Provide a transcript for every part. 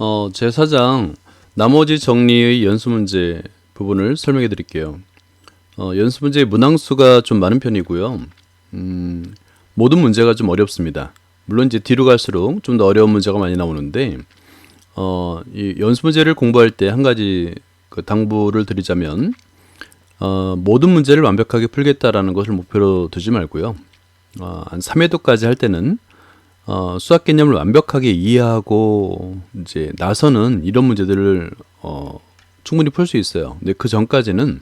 제4장 나머지 정리의 연수 문제 부분을 설명해 드릴게요. 연수 문제의 문항수가 좀 많은 편이고요. 모든 문제가 좀 어렵습니다. 물론 이제 뒤로 갈수록 좀 더 어려운 문제가 많이 나오는데, 이 연수 문제를 공부할 때 한 가지 그 당부를 드리자면, 모든 문제를 완벽하게 풀겠다라는 것을 목표로 두지 말고요. 한 3회도까지 할 때는 수학 개념을 완벽하게 이해하고 이제 나서는 이런 문제들을 충분히 풀 수 있어요. 근데 그 전까지는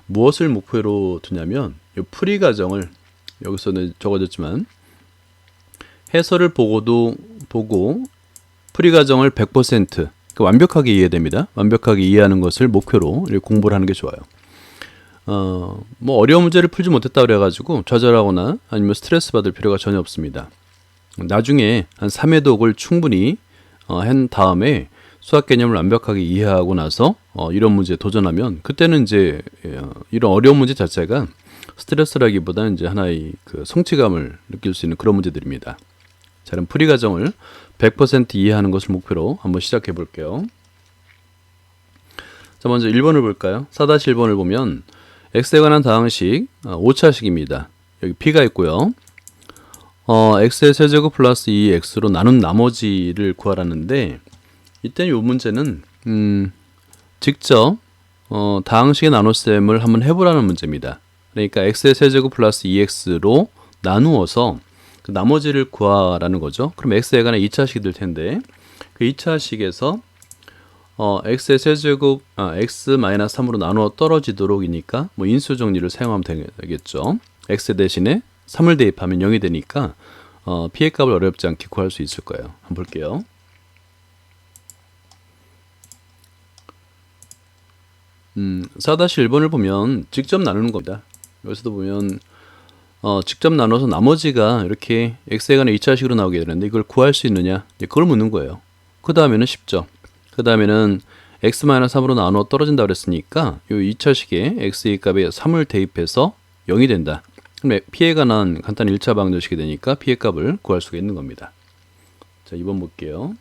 무엇을 목표로 두냐면 이 풀이 과정을, 여기서는 적어졌지만 해설을 보고 풀이 과정을 100% 그러니까 완벽하게 이해됩니다. 완벽하게 이해하는 것을 목표로 이렇게 공부를 하는 게 좋아요. 뭐 어려운 문제를 풀지 못했다 그래가지고 좌절하거나 아니면 스트레스 받을 필요가 전혀 없습니다. 나중에 한 3회독을 충분히 한 다음에 수학 개념을 완벽하게 이해하고 나서 이런 문제에 도전하면, 그때는 이제 이런 어려운 문제 자체가 스트레스라기보다는 이제 하나의 그 성취감을 느낄 수 있는 그런 문제들입니다. 자, 그럼 풀이 과정을 100% 이해하는 것을 목표로 한번 시작해 볼게요. 자, 먼저 1번을 볼까요? 4-1번을 보면 x에 관한 다항식 5차식입니다. 여기 p가 있고요. x의 세제곱 플러스 2x로 나눈 나머지를 구하라는데, 이때 이 문제는 직접 다항식의 나눗셈을 한번 해보라는 문제입니다. 그러니까 x의 세제곱 플러스 2x로 나누어서 그 나머지를 구하라는 거죠. 그럼 x에 관한 2차식이 될 텐데, 그 2차식에서 x의 세제곱 x-3으로 나누어 떨어지도록이니까 뭐 인수 정리를 사용하면 되겠죠. x 대신에 3을 대입하면 0이 되니까 p의 값을 어렵지 않게 구할 수 있을 거예요. 한번 볼게요. 음, 4-1번을 보면 직접 나누는 겁니다. 여기서도 보면 직접 나눠서 나머지가 이렇게 x에 관한 2차식으로 나오게 되는데, 이걸 구할 수 있느냐, 그걸 묻는 거예요. 그 다음에는 쉽죠. 그 다음에는 x-3으로 나누어 떨어진다 그랬으니까 이 2차식에 x의 값에 3을 대입해서 0이 된다. 그럼 p에 관한 간단한 1차 방정식이 되니까 p의 값을 구할 수가 있는 겁니다. 자, 2번 볼게요.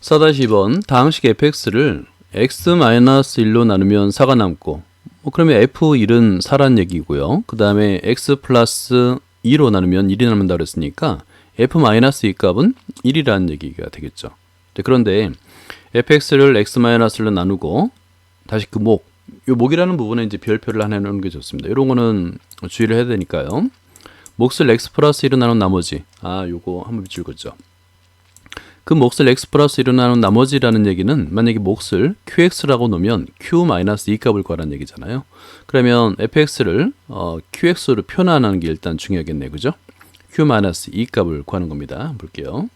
(4-2번) 다항식 fx를 x-1로 나누면 4가 남고, 그러면 f1은 4란 얘기고요. 그 다음에 x 플러스 2로 나누면 1이 남는다 그랬으니까 f-2 값은 1이라는 얘기가 되겠죠. 그런데 fx를 x-로 나누고 다시 그 이 목이라는 부분에 이제 별표를 하나 해놓는 게 좋습니다. 이런 거는 주의를 해야 되니까요. 몫을 x 플러스 1로 나눈 나머지, 요거 한번 밑줄 긋죠. 그 몫을 x 플러스 1로 나눈 나머지라는 얘기는 만약에 몫을 qx라고 놓으면 q-2 값을 구하라는 얘기잖아요. 그러면 fx를 qx로 표현하는 게 일단 중요하겠네, 그죠? q-2 값을 구하는 겁니다. 한번 볼게요.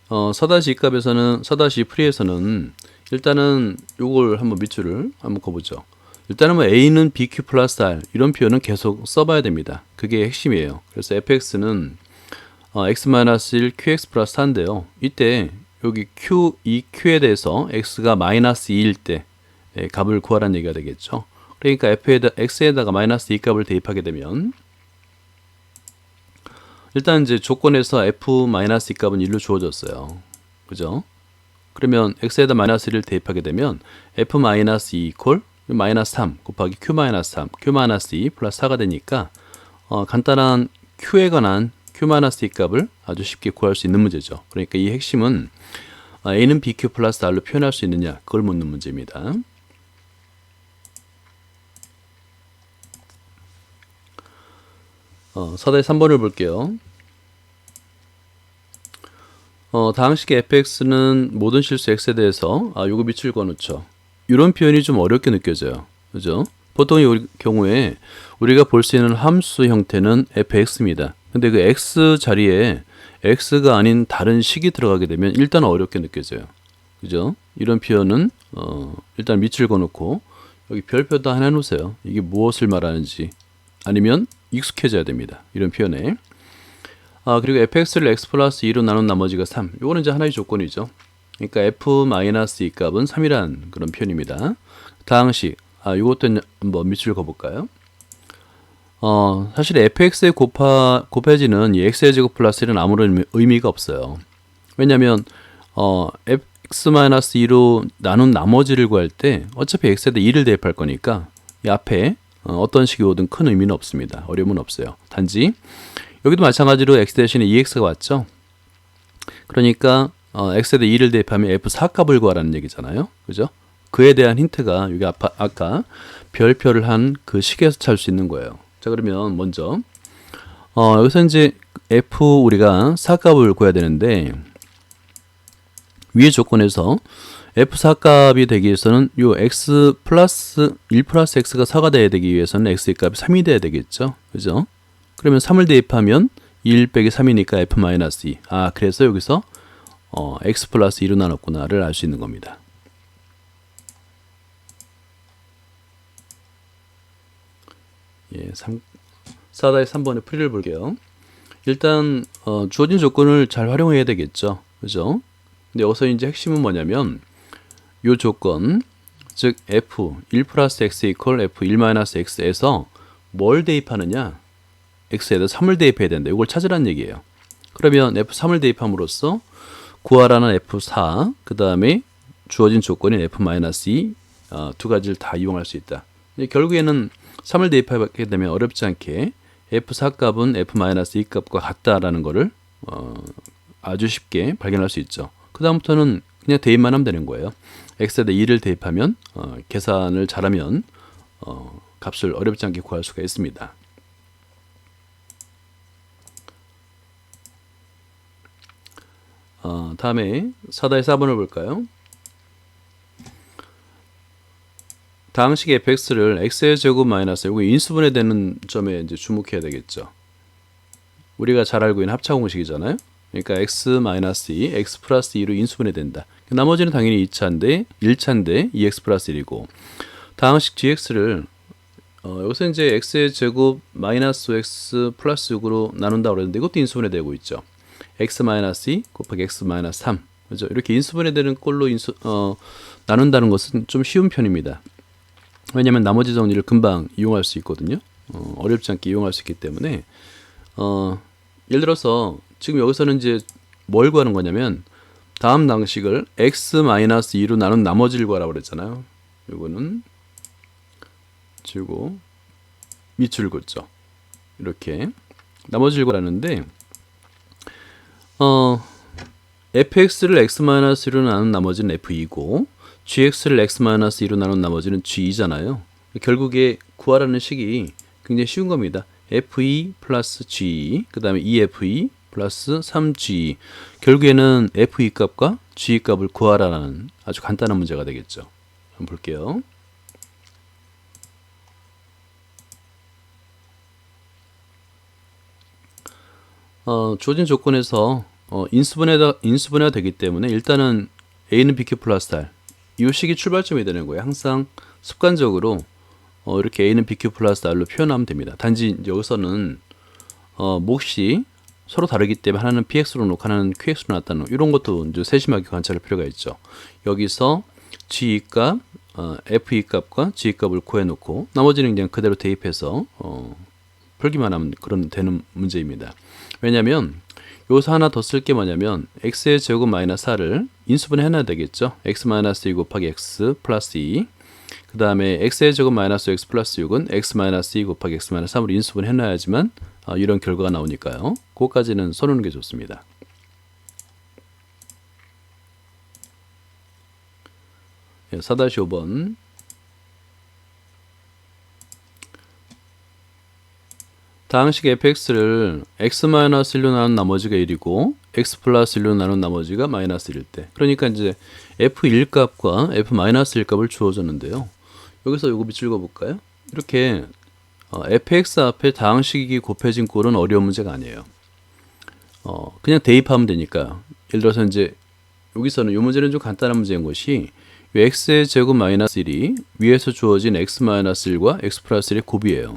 (4-2 값에서는 4-2 풀이에서는 일단은 요걸 한번 밑줄을 한번 그어보죠. 일단은 뭐 a는 bq 플러스 r 이런 표현은 계속 써봐야 됩니다. 그게 핵심이에요. 그래서 fx는 x-1 qx 플러스 4인데요. 이때 여기 이 q에 대해서 x가 마이너스 2일 때 값을 구하라는 얘기가 되겠죠. 그러니까 x에다가 마이너스 2 값을 대입하게 되면, 일단 이제 조건에서 f-2 값은 1로 주어졌어요. 그죠? 그러면 x에다 마이너스 1을 대입하게 되면 f-2 이퀄 마이너스 3 곱하기 q-3 q-2 플러스 4가 되니까 간단한 q에 관한 q-2 값을 아주 쉽게 구할 수 있는 문제죠. 그러니까 이 핵심은 a는 bq 플러스 r로 표현할 수 있느냐, 그걸 묻는 문제입니다. (4-3번을) 볼게요. 다항식의 fx는 모든 실수 x에 대해서 요거 밑줄 그어놓죠. 이런 표현이 좀 어렵게 느껴져요. 그죠? 보통 이 경우에 우리가 볼 수 있는 함수 형태는 fx입니다. 근데 그 x 자리에 x가 아닌 다른 식이 들어가게 되면 일단 어렵게 느껴져요. 그죠? 이런 표현은 일단 밑줄 그어놓고 여기 별표도 하나 해놓으세요. 이게 무엇을 말하는지, 아니면 익숙해져야 됩니다. 이런 표현에. 그리고 fx를 x 플러스 2로 나눈 나머지가 3. 이거는 이제 하나의 조건이죠. 그러니까 f-2 값은 3이란 그런 표현입니다. 다항식. 이것도 한번 밑줄 그어볼까요? 사실 fx에 곱해지는 이 x의 제곱 플러스 1은 아무런 의미가 없어요. 왜냐면 x-2로 나눈 나머지를 구할 때 어차피 x에다 2를 대입할 거니까 이 앞에 어떤 식이 오든 큰 의미는 없습니다. 어려움은 없어요. 단지 여기도 마찬가지로 x 대신에 2x가 왔죠. 그러니까 x에다 2를 대입하면 f4 값을 구하라는 얘기잖아요. 그죠? 그에 대한 힌트가 여기 아까 별표를 한 그 식에서 찾을 수 있는 거예요. 자, 그러면 먼저 여기서 이제 f 우리가 4값을 구해야 되는데 위의 조건에서 f4 값이 되기 위해서는 요 x 플러스 1 플러스 x가 4가 돼야 되기 위해서는 x의 값이 3이 돼야 되겠죠. 그죠? 그러면 3을 대입하면 1 빼기 3이니까 f-2. 그래서 여기서 x 플러스 2로 나눴구나를 알 수 있는 겁니다. 예, 4-3번의 풀이를 볼게요. 일단 주어진 조건을 잘 활용해야 되겠죠. 그죠? 근데 여기서 이제 핵심은 뭐냐면 요 조건, 즉 f 1 플러스 x 이퀄 f 1 마이너스 x에서 뭘 대입하느냐? x에다 3을 대입해야 된다. 이걸 찾으라는 얘기예요. 그러면 f3을 대입함으로써 구하라는 f4, 그 다음에 주어진 조건인 f-2 두 가지를 다 이용할 수 있다. 결국에는 3을 대입하게 되면 어렵지 않게 f4 값은 f-2 값과 같다라는 것을 아주 쉽게 발견할 수 있죠. 그 다음부터는 그냥 대입만 하면 되는 거예요. x에다 2를 대입하면 계산을 잘하면 값을 어렵지 않게 구할 수가 있습니다. 다음에 4-4번을 볼까요? 다항식 fx를 x의 제곱 마이너스 이거 인수분해 되는 점에 이제 주목해야 되겠죠. 우리가 잘 알고 있는 합차 공식이잖아요. 그러니까 x-2, x 플러스 2로 인수분해 된다. 나머지는 당연히 2차인데 1차인데 2x 플러스 1이고 다항식 gx를 여기서 이제 x의 제곱 마이너스 x 플러스 6으로 나눈다고 그랬는데 이것도 인수분해 되고 있죠. x-2 곱하기 x-3 그죠? 이렇게 인수분해 되는 꼴로 나눈다는 것은 좀 쉬운 편입니다. 왜냐하면 나머지 정리를 금방 이용할 수 있거든요. 어렵지 않게 이용할 수 있기 때문에 예를 들어서 지금 여기서는 이제 뭘 구하는 거냐면 다음 방식을 x-2로 나눈 나머지를 구하라고 그랬잖아요. 이거는 지우고 밑줄 긋죠. 이렇게 나머지를 구하라는데 fx를 x-2로 나눈 나머지는 f2고 gx를 x-2로 나눈 나머지는 g2잖아요. 결국에 구하라는 식이 굉장히 쉬운 겁니다. f2 플러스 g 그 다음에 2f2 플러스 3g 결국에는 f2 값과 g 값을 구하라는 아주 간단한 문제가 되겠죠. 한번 볼게요. 주어진 조건에서 인수분해가 되기 때문에 일단은 a는 bq 플러스 r 이 식이 출발점이 되는 거예요. 항상 습관적으로 이렇게 a는 bq 플러스 r로 표현하면 됩니다. 단지 여기서는 몫이 서로 다르기 때문에 하나는 px로 놓고 하나는 qx로 놨다는 이런 것도 이제 세심하게 관찰할 필요가 있죠. 여기서 g 값, f2 값과 g 값을 구해놓고 나머지는 그냥 그대로 대입해서 풀기만 하면 그런 되는 문제입니다. 왜냐하면 여기서 하나 더 쓸 게 뭐냐면 x의 제곱 마이너스 4를 인수분해 해놔야 되겠죠. x 마이너스 2 곱하기 x 플러스 2 그 다음에 x의 제곱 마이너스 x 플러스 6은 x 마이너스 2 곱하기 x 마이너스 3으로 인수분해 해놔야지만 이런 결과가 나오니까요. 그것까지는 써놓는 게 좋습니다. 예, 4-5번 다항식 fx를 x-1로 나눈 나머지가 1이고 x 플러스 1로 나눈 나머지가 마이너스 1일 때 그러니까 이제 f1 값과 f-1 값을 주어졌는데요. 여기서 요거 밑줄 그어볼까요? 이렇게 fx 앞에 다항식이 곱해진 꼴은 어려운 문제가 아니에요. 그냥 대입하면 되니까 예를 들어서 이제 여기서는 이 문제는 좀 간단한 문제인 것이 x의 제곱 마이너스 1이 위에서 주어진 x-1과 x 플러스 1의 곱이에요.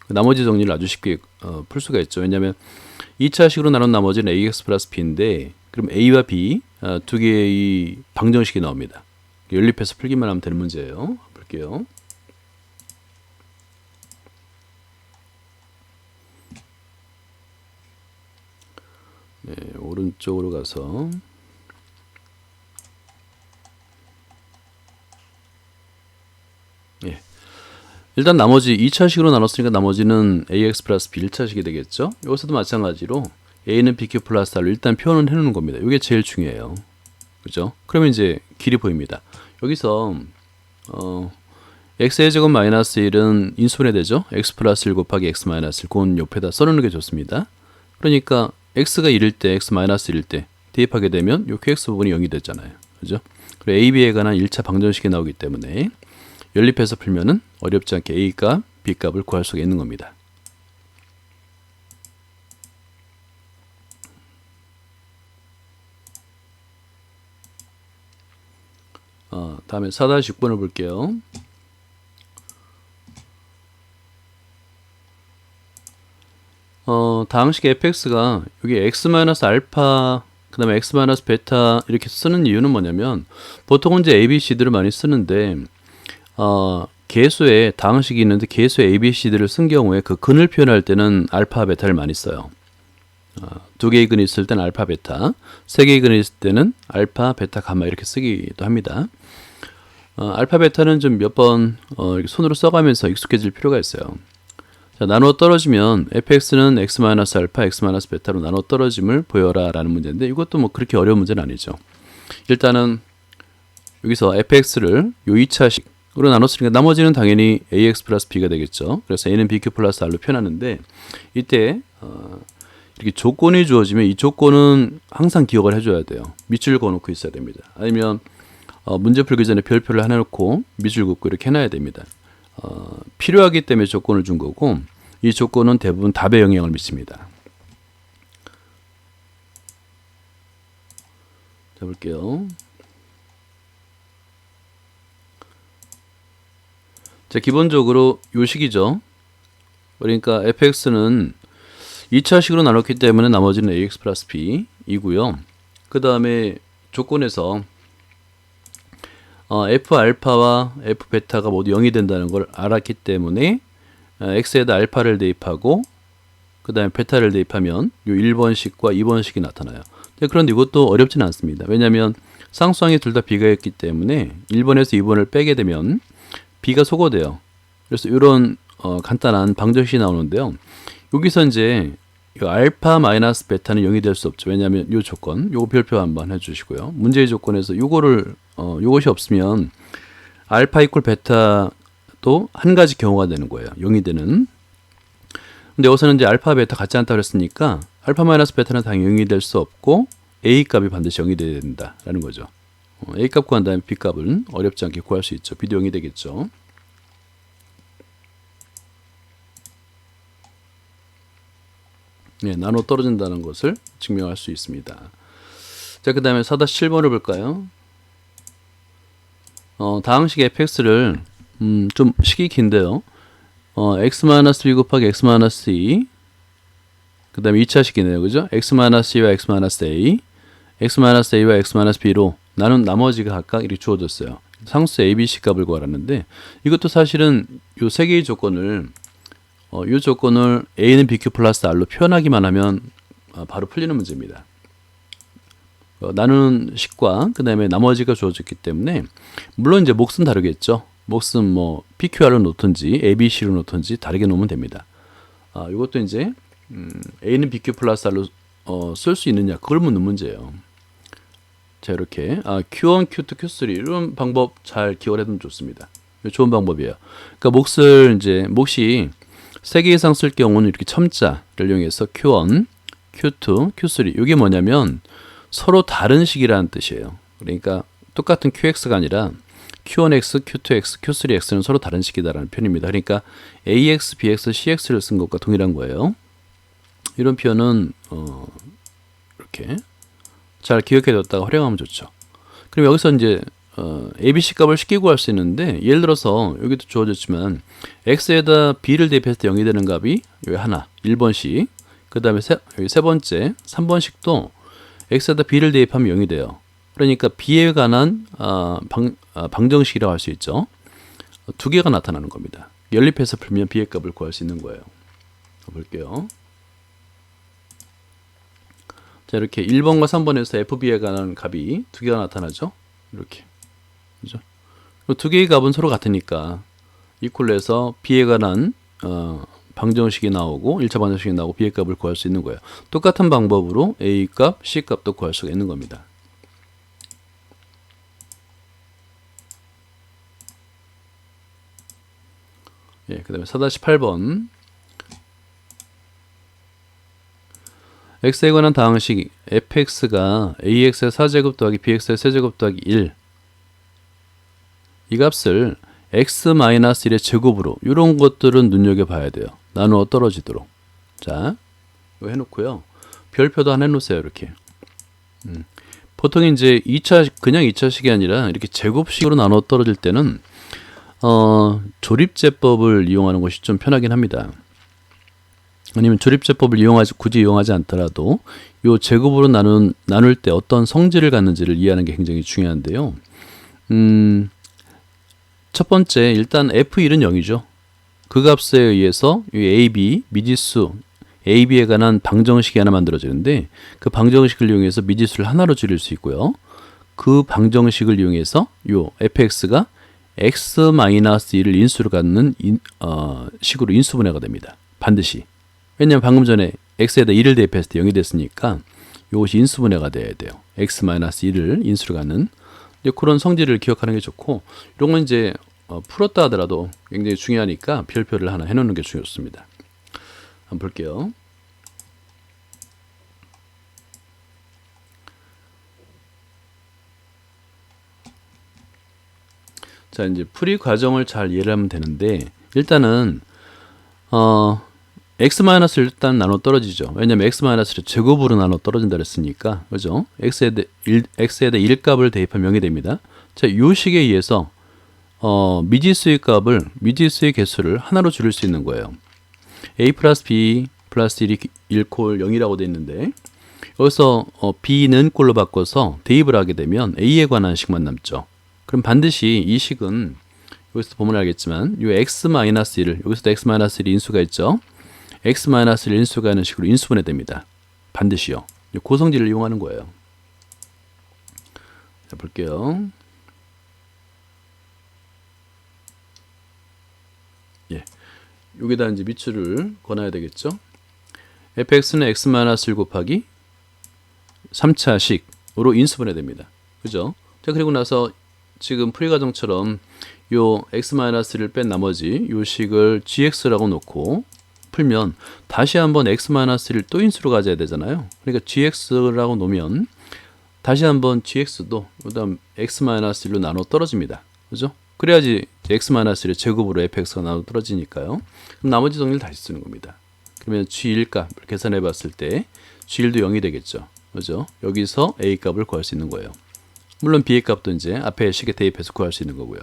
나머지 정리를 아주 쉽게 풀 수가 있죠. 왜냐하면 2차식으로 나눈 나머지는 ax 플러스 b인데 그럼 a와 b 두 개의 방정식이 나옵니다. 연립해서 풀기만 하면 되는 문제예요. 볼게요. 네, 오른쪽으로 가서 예. 일단 나머지 2차식으로 나눴으니까 나머지는 ax 플러스 b 1차식이 되겠죠. 여기서도 마찬가지로 a는 bq 플러스 r로 일단 표현을 해놓는 겁니다. 이게 제일 중요해요. 그죠? 그러면 이제 길이 보입니다. 여기서 x의 제곱 마이너스 1은 인수분해 되죠. x 플러스 1 곱하기 x 마이너스 1 그건 옆에다 써놓는 게 좋습니다. 그러니까 x가 1일 때 x 마이너스 1일 때 대입하게 되면 요 qx 부분이 0이 되잖아요. 그죠? 그리고 a, b에 관한 1차 방정식이 나오기 때문에 연립해서 풀면은 어렵지 않게 a 값, b 값을 구할 수가 있는 겁니다. 다음에 4-6번을 볼게요. 다항식 fx가 여기 x-알파 그 다음에 x-베타 이렇게 쓰는 이유는 뭐냐면 보통은 이제 ABC들을 많이 쓰는데 계수에 다항식이 있는데 계수에 ABC들을 쓴 경우에 그 근을 표현할 때는 알파, 베타를 많이 써요. 두 개의 근이 있을 때는 알파, 베타, 세 개의 근이 있을 때는 알파, 베타, 가마 이렇게 쓰기도 합니다. 알파, 베타는 좀 몇 번 이렇게 손으로 써가면서 익숙해질 필요가 있어요. 자, 나누어 떨어지면 fx는 x-알파, x-베타로 나누어 떨어짐을 보여라 라는 문제인데 이것도 뭐 그렇게 어려운 문제는 아니죠. 일단은 여기서 fx를 요 2차식으로 나눴으니까 나머지는 당연히 ax 플러스 b가 되겠죠. 그래서 a는 bq 플러스 r로 표현하는데 이때 이렇게 조건이 주어지면 이 조건은 항상 기억을 해줘야 돼요. 밑줄 그어놓고 있어야 됩니다. 아니면 문제 풀기 전에 별표를 하나 놓고 밑줄 긋고 이렇게 해놔야 됩니다. 필요하기 때문에 조건을 준 거고 이 조건은 대부분 답에 영향을 미칩니다. 자, 볼게요. 자, 기본적으로 요식이죠. 그러니까 fx는 2차식으로 나눴기 때문에 나머지는 ax 플러스 b 이고요. 그 다음에 조건에서 f 알파와 f 베타가 모두 0이 된다는 걸 알았기 때문에 x에다 알파를 대입하고 그 다음에 베타를 대입하면 요 1번식과 2번식이 나타나요. 그런데 이것도 어렵지는 않습니다. 왜냐하면 쌍수항이 둘 다 b가 있기 때문에 1번에서 2번을 빼게 되면 b가 소거돼요. 그래서 이런 간단한 방정식이 나오는데요. 여기서 이제 이 알파 마이너스 베타는 0이 될 수 없죠. 왜냐하면 이 조건, 요거 별표 한번 해주시고요. 문제의 조건에서 요거를 요것이 없으면 알파 이퀄 베타도 한 가지 경우가 되는 거예요. 0이 되는. 근데 여기서는 이제 알파 베타 같지 않다고 그랬으니까 알파 마이너스 베타는 당연히 0이 될 수 없고 a 값이 반드시 0이 돼야 된다라는 거죠. a 값 구한 다음에 b 값은 어렵지 않게 구할 수 있죠. b도 0이 되겠죠. 네, 나눠 떨어진다는 것을 증명할 수 있습니다. 자, 그 다음에 4-7번을 볼까요? 다항식 fx를 좀 식이 긴데요. x-b 곱하기 x-2 그 다음에 2차식이네요. 그죠? x-2와 x-a x-a와 x-b로 나눈 나머지가 각각 이렇게 주어졌어요. 상수 abc 값을 구하라는데 이것도 사실은 요 세 개의 조건을 이 조건을 a는 bq 플러스 r로 표현하기만 하면 바로 풀리는 문제입니다. 나누는 식과 그 다음에 나머지가 주어졌기 때문에 물론 이제 몫은 다르겠죠. 몫은 뭐 pqr로 놓든지 abc로 놓든지 다르게 놓으면 됩니다. 이것도 이제 a는 bq 플러스 r로 쓸 수 있느냐 그걸 묻는 문제예요. 자, 이렇게 q1, q2, q3 이런 방법 잘 기억을 해두면 좋습니다. 좋은 방법이에요. 그러니까 몫이 3개 이상 쓸 경우는 이렇게 첨자를 이용해서 q1, q2, q3 이게 뭐냐면 서로 다른 식이라는 뜻이에요. 그러니까 똑같은 qx가 아니라 q1x, q2x, q3x는 서로 다른 식이다라는 표현입니다. 그러니까 ax, bx, cx를 쓴 것과 동일한 거예요. 이런 표현은 이렇게 잘 기억해뒀다가 활용하면 좋죠. 그럼 여기서 이제 ABC 값을 쉽게 구할 수 있는데 예를 들어서 여기도 주어졌지만 x에다 b를 대입했을 때 0이 되는 값이 여기 하나 1번씩 그 다음에 여기 세 번째 3번식도 x에다 b를 대입하면 0이 돼요. 그러니까 b에 관한 방정식이라고 할 수 있죠. 두 개가 나타나는 겁니다. 연립해서 풀면 b의 값을 구할 수 있는 거예요. 볼게요. 자, 이렇게 1번과 3번에서 fb에 관한 값이 두 개가 나타나죠. 이렇게. 그죠? 두 개의 값은 서로 같으니까 이퀄해서 b에 관한 방정식이 나오고 1차 방정식이 나오고 b의 값을 구할 수 있는 거예요. 똑같은 방법으로 a 값, c 값도 구할 수가 있는 겁니다. 예, 그 다음에 4-8번 x에 관한 다항식 fx가 ax의 4제곱 더하기 bx의 세제곱 더하기 1 이 값을 x-1의 제곱으로 이런 것들은 눈여겨봐야 돼요. 나누어 떨어지도록. 자, 이거 해놓고요. 별표도 하나 해놓으세요. 이렇게. 보통 이제 그냥 2차식이 아니라 이렇게 제곱식으로 나누어 떨어질 때는 조립제법을 이용하는 것이 좀 편하긴 합니다. 아니면 조립제법을 굳이 이용하지 않더라도 이 제곱으로 나눌 때 어떤 성질을 갖는지를 이해하는 게 굉장히 중요한데요. 첫 번째, 일단 f1은 0이죠. 그 값에 의해서 이 AB, 미지수 AB에 관한 방정식이 하나 만들어지는데 그 방정식을 이용해서 미지수를 하나로 줄일 수 있고요. 그 방정식을 이용해서 이 fx가 x-1을 인수로 갖는 식으로 인수분해가 됩니다. 반드시. 왜냐하면 방금 전에 x에다 1을 대입했을 때 0이 됐으니까 이것이 인수분해가 돼야 돼요. x-1을 인수로 갖는 그런 성질을 기억하는 게 좋고, 이런 건 이제 풀었다 하더라도 굉장히 중요하니까 별표를 하나 해놓는 게 좋습니다. 한번 볼게요. 자, 이제 풀이 과정을 잘 이해를 하면 되는데, 일단은 x-를 일단 나눠 떨어지죠. 왜냐면 x-를 제곱으로 나눠 떨어진다 그랬으니까, 그죠? x에다 1값을 대입하면 0이 됩니다. 자, 이 식에 의해서 미지수의 미지수의 개수를 하나로 줄일 수 있는 거예요. a 플러스 b 플러스 1이 1콜 0이라고 되어 있는데, 여기서 b는 꼴로 바꿔서 대입을 하게 되면 a에 관한 식만 남죠. 그럼 반드시 이 식은 여기서 보면 알겠지만 이 x-1을 여기서도 x-1이 인수가 있죠. x-1을 인수가 하는 식으로 인수분해 됩니다. 반드시요. 고성질을 이용하는 거예요. 자, 볼게요. 예, 여기다 이제 밑줄을 그어놔야 되겠죠. fx는 x-1 곱하기 3차식으로 인수분해 됩니다. 그죠? 자, 그리고 나서 지금 풀이 과정처럼 요 x-를 뺀 나머지 요 식을 gx라고 놓고 풀면 다시 한번 x-를 또 인수로 가져야 되잖아요. 그러니까 gx라고 놓으면 다시 한번 gx도 그다음 x-1로 나눠 떨어집니다. 그죠? 그래야지 x-의 제곱으로 fx가 나눠 떨어지니까요. 그럼 나머지 정리를 다시 쓰는 겁니다. 그러면 g1 값을 계산해 봤을 때 g1도 0이 되겠죠. 그죠? 여기서 a 값을 구할 수 있는 거예요. 물론 b의 값도 이제 앞에 식에 대입해서 구할 수 있는 거고요.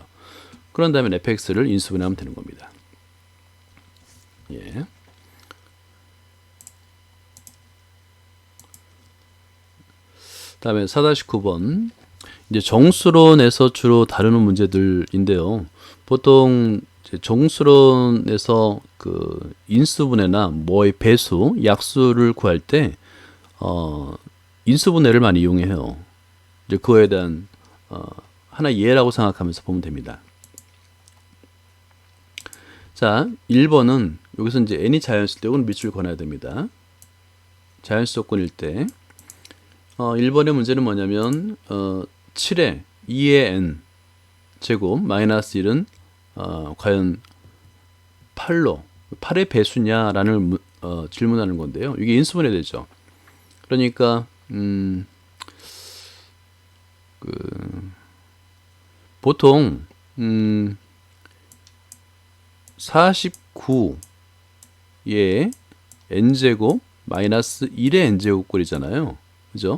그런 다음에 fx를 인수분해하면 되는 겁니다. 예. 다음에 4-9번. 이제 정수론에서 주로 다루는 문제들인데요. 보통 이제 정수론에서 그 인수분해나 뭐의 배수, 약수를 구할 때 인수분해를 많이 이용해요. 이제 그거에 대한 하나 예라고 생각하면서 보면 됩니다. 자, 1번은 여기서 이제 n이 자연수일 때 이건 밑줄 그어놔야 됩니다. 자연수 조건일 때 1번의 문제는 뭐냐면 7의 2의 n 제곱 마이너스 1은 과연 8의 배수냐라는 질문하는 건데요. 이게 인수분해 되죠. 그러니까 보통 49의 n제곱 마이너스 1의 n제곱 꼴이잖아요. 그죠?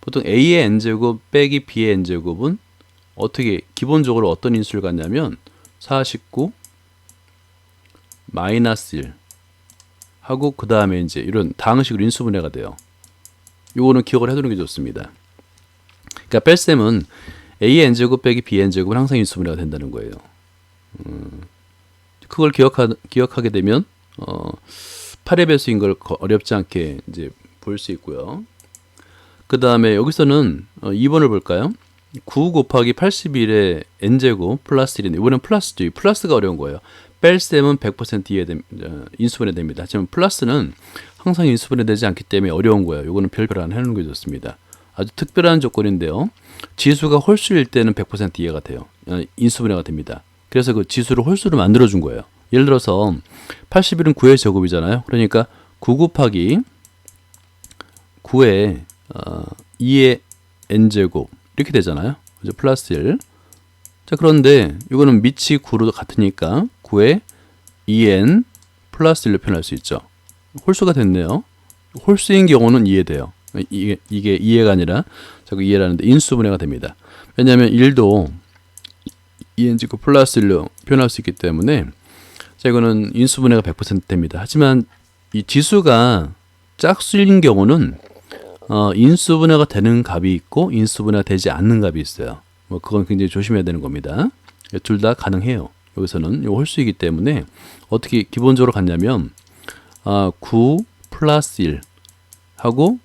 보통 a의 n제곱 빼기 b의 n제곱은 어떻게 기본적으로 어떤 인수를 갖냐면 49 마이너스 1 하고 그 다음에 이제 이런 다항식으로 인수분해가 돼요. 요거는 기억을 해두는 게 좋습니다. 그러니까 뺄셈은 a의 n제곱 빼기 b의 n제곱은 항상 인수분해가 된다는 거예요. 그걸 기억하게 되면 8의 배수인 걸 어렵지 않게 이제 볼 수 있고요. 그 다음에 여기서는 2번을 볼까요? 9 곱하기 81의 n제곱 플러스 1인데 이번엔 플러스죠. 플러스가 어려운 거예요. 뺄셈은 100% 인수분해 됩니다. 하지만 플러스는 항상 인수분해 되지 않기 때문에 어려운 거예요. 이거는 별표 안 해놓는 게 좋습니다. 아주 특별한 조건인데요. 지수가 홀수일 때는 100% 이해가 돼요. 인수분해가 됩니다. 그래서 그 지수를 홀수로 만들어 준 거예요. 예를 들어서 81은 9의 제곱이잖아요. 그러니까 9 곱하기 9의 2의 n제곱 이렇게 되잖아요. 그죠? 플러스 1. 자, 그런데 이거는 밑이 9로 같으니까 9의 2n 플러스 1로 표현할 수 있죠. 홀수가 됐네요. 홀수인 경우는 이해돼요. 이게 이해가 아니라 자꾸 이해라는데 인수분해가 됩니다. 왜냐하면 1도 2n제곱 플러스 1로 표현할 수 있기 때문에 자, 이거는 인수분해가 100% 됩니다. 하지만 이 지수가 짝수인 경우는 인수분해가 되는 값이 있고 인수분해가 되지 않는 값이 있어요. 뭐 그건 굉장히 조심해야 되는 겁니다. 둘 다 가능해요. 여기서는 요 홀수이기 때문에 어떻게 기본적으로 갔냐면 9 플러스 1 하고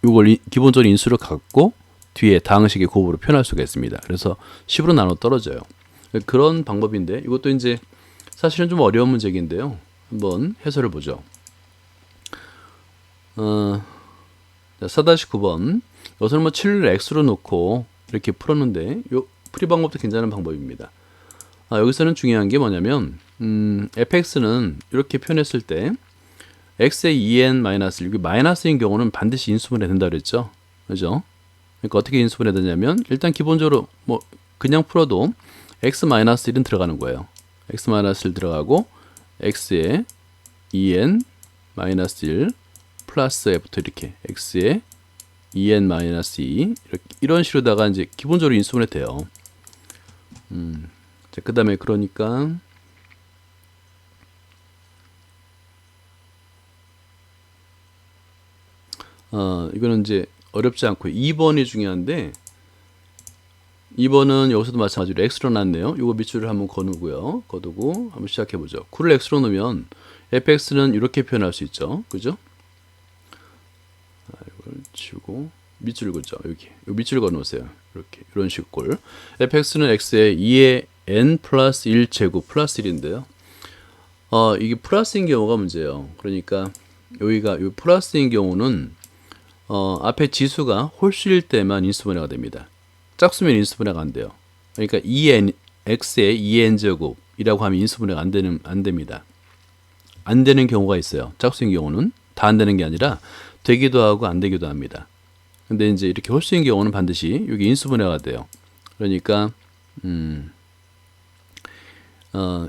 이걸 기본적인 인수로 갖고 뒤에 다항식의 곱으로 표현할 수가 있습니다. 그래서 10으로 나눠 떨어져요. 그런 방법인데 이것도 이제 사실은 좀 어려운 문제인데요. 한번 해설을 보죠. 4-9번 여기서는 뭐 7을 x로 놓고 이렇게 풀었는데 요 풀이 방법도 괜찮은 방법입니다. 여기서는 중요한 게 뭐냐면 fx는 이렇게 표현했을 때 x의 2n-1 여기 마이너스인 경우는 반드시 인수분해 된다 그랬죠. 그죠? 그러니까 어떻게 인수분해 되냐면 일단 기본적으로 뭐 그냥 풀어도 x-1은 들어가는 거예요. x-1 들어가고 x의 2n-1 플러스 f부터 이렇게 x의 2n-2 이런 식으로다가 이제 기본적으로 인수분해 돼요. 자, 그 다음에 그러니까 이거는 이제 어렵지 않고 2번이 중요한데 2번은 여기서도 마찬가지로 x로 놨네요. 이거 밑줄을 한번 거두고 한번 시작해 보죠. 9를 x로 넣으면 fx는 이렇게 표현할 수 있죠. 그죠? 이걸 치우고 밑줄 그죠? 여기 이 밑줄 거 놓으세요. 이렇게 이런 식꼴. fx는 x의 2의 n 플러스 1 제곱 플러스 1인데요. 이게 플러스인 경우가 문제예요. 그러니까 여기가 이 플러스인 경우는 앞에 지수가 홀수일 때만 인수분해가 됩니다. 짝수면 인수분해가 안 돼요. 그러니까 2n x의 2n 제곱이라고 하면 인수분해가 안 됩니다. 안 되는 경우가 있어요. 짝수인 경우는 다 안 되는 게 아니라 되기도 하고 안 되기도 합니다. 근데 이제 이렇게 홀수인 경우는 반드시 여기 인수분해가 돼요. 그러니까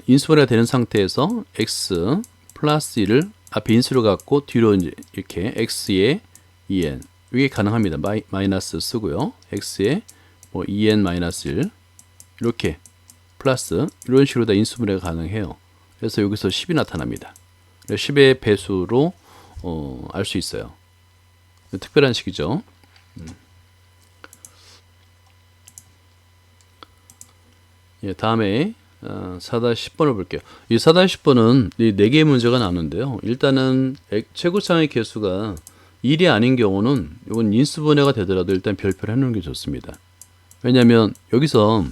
인수분해가 되는 상태에서 x 플러스 1을 앞에 인수를 갖고 뒤로 이제 이렇게 x의 2n 이게 가능합니다. 마이너스 쓰고요. x의 뭐 2n-1 이렇게 플러스 이런 식으로 다 인수분해가 가능해요. 그래서 여기서 10이 나타납니다. 10의 배수로 알 수 있어요. 특별한 식이죠. 예, 다음에 4-10번을 볼게요. 이 4-10번은 이 4개의 문제가 나오는데요. 일단은 최고차의 개수가 1이 아닌 경우는 이건 인수분해가 되더라도 일단 별표를 해놓는 게 좋습니다. 왜냐하면 여기서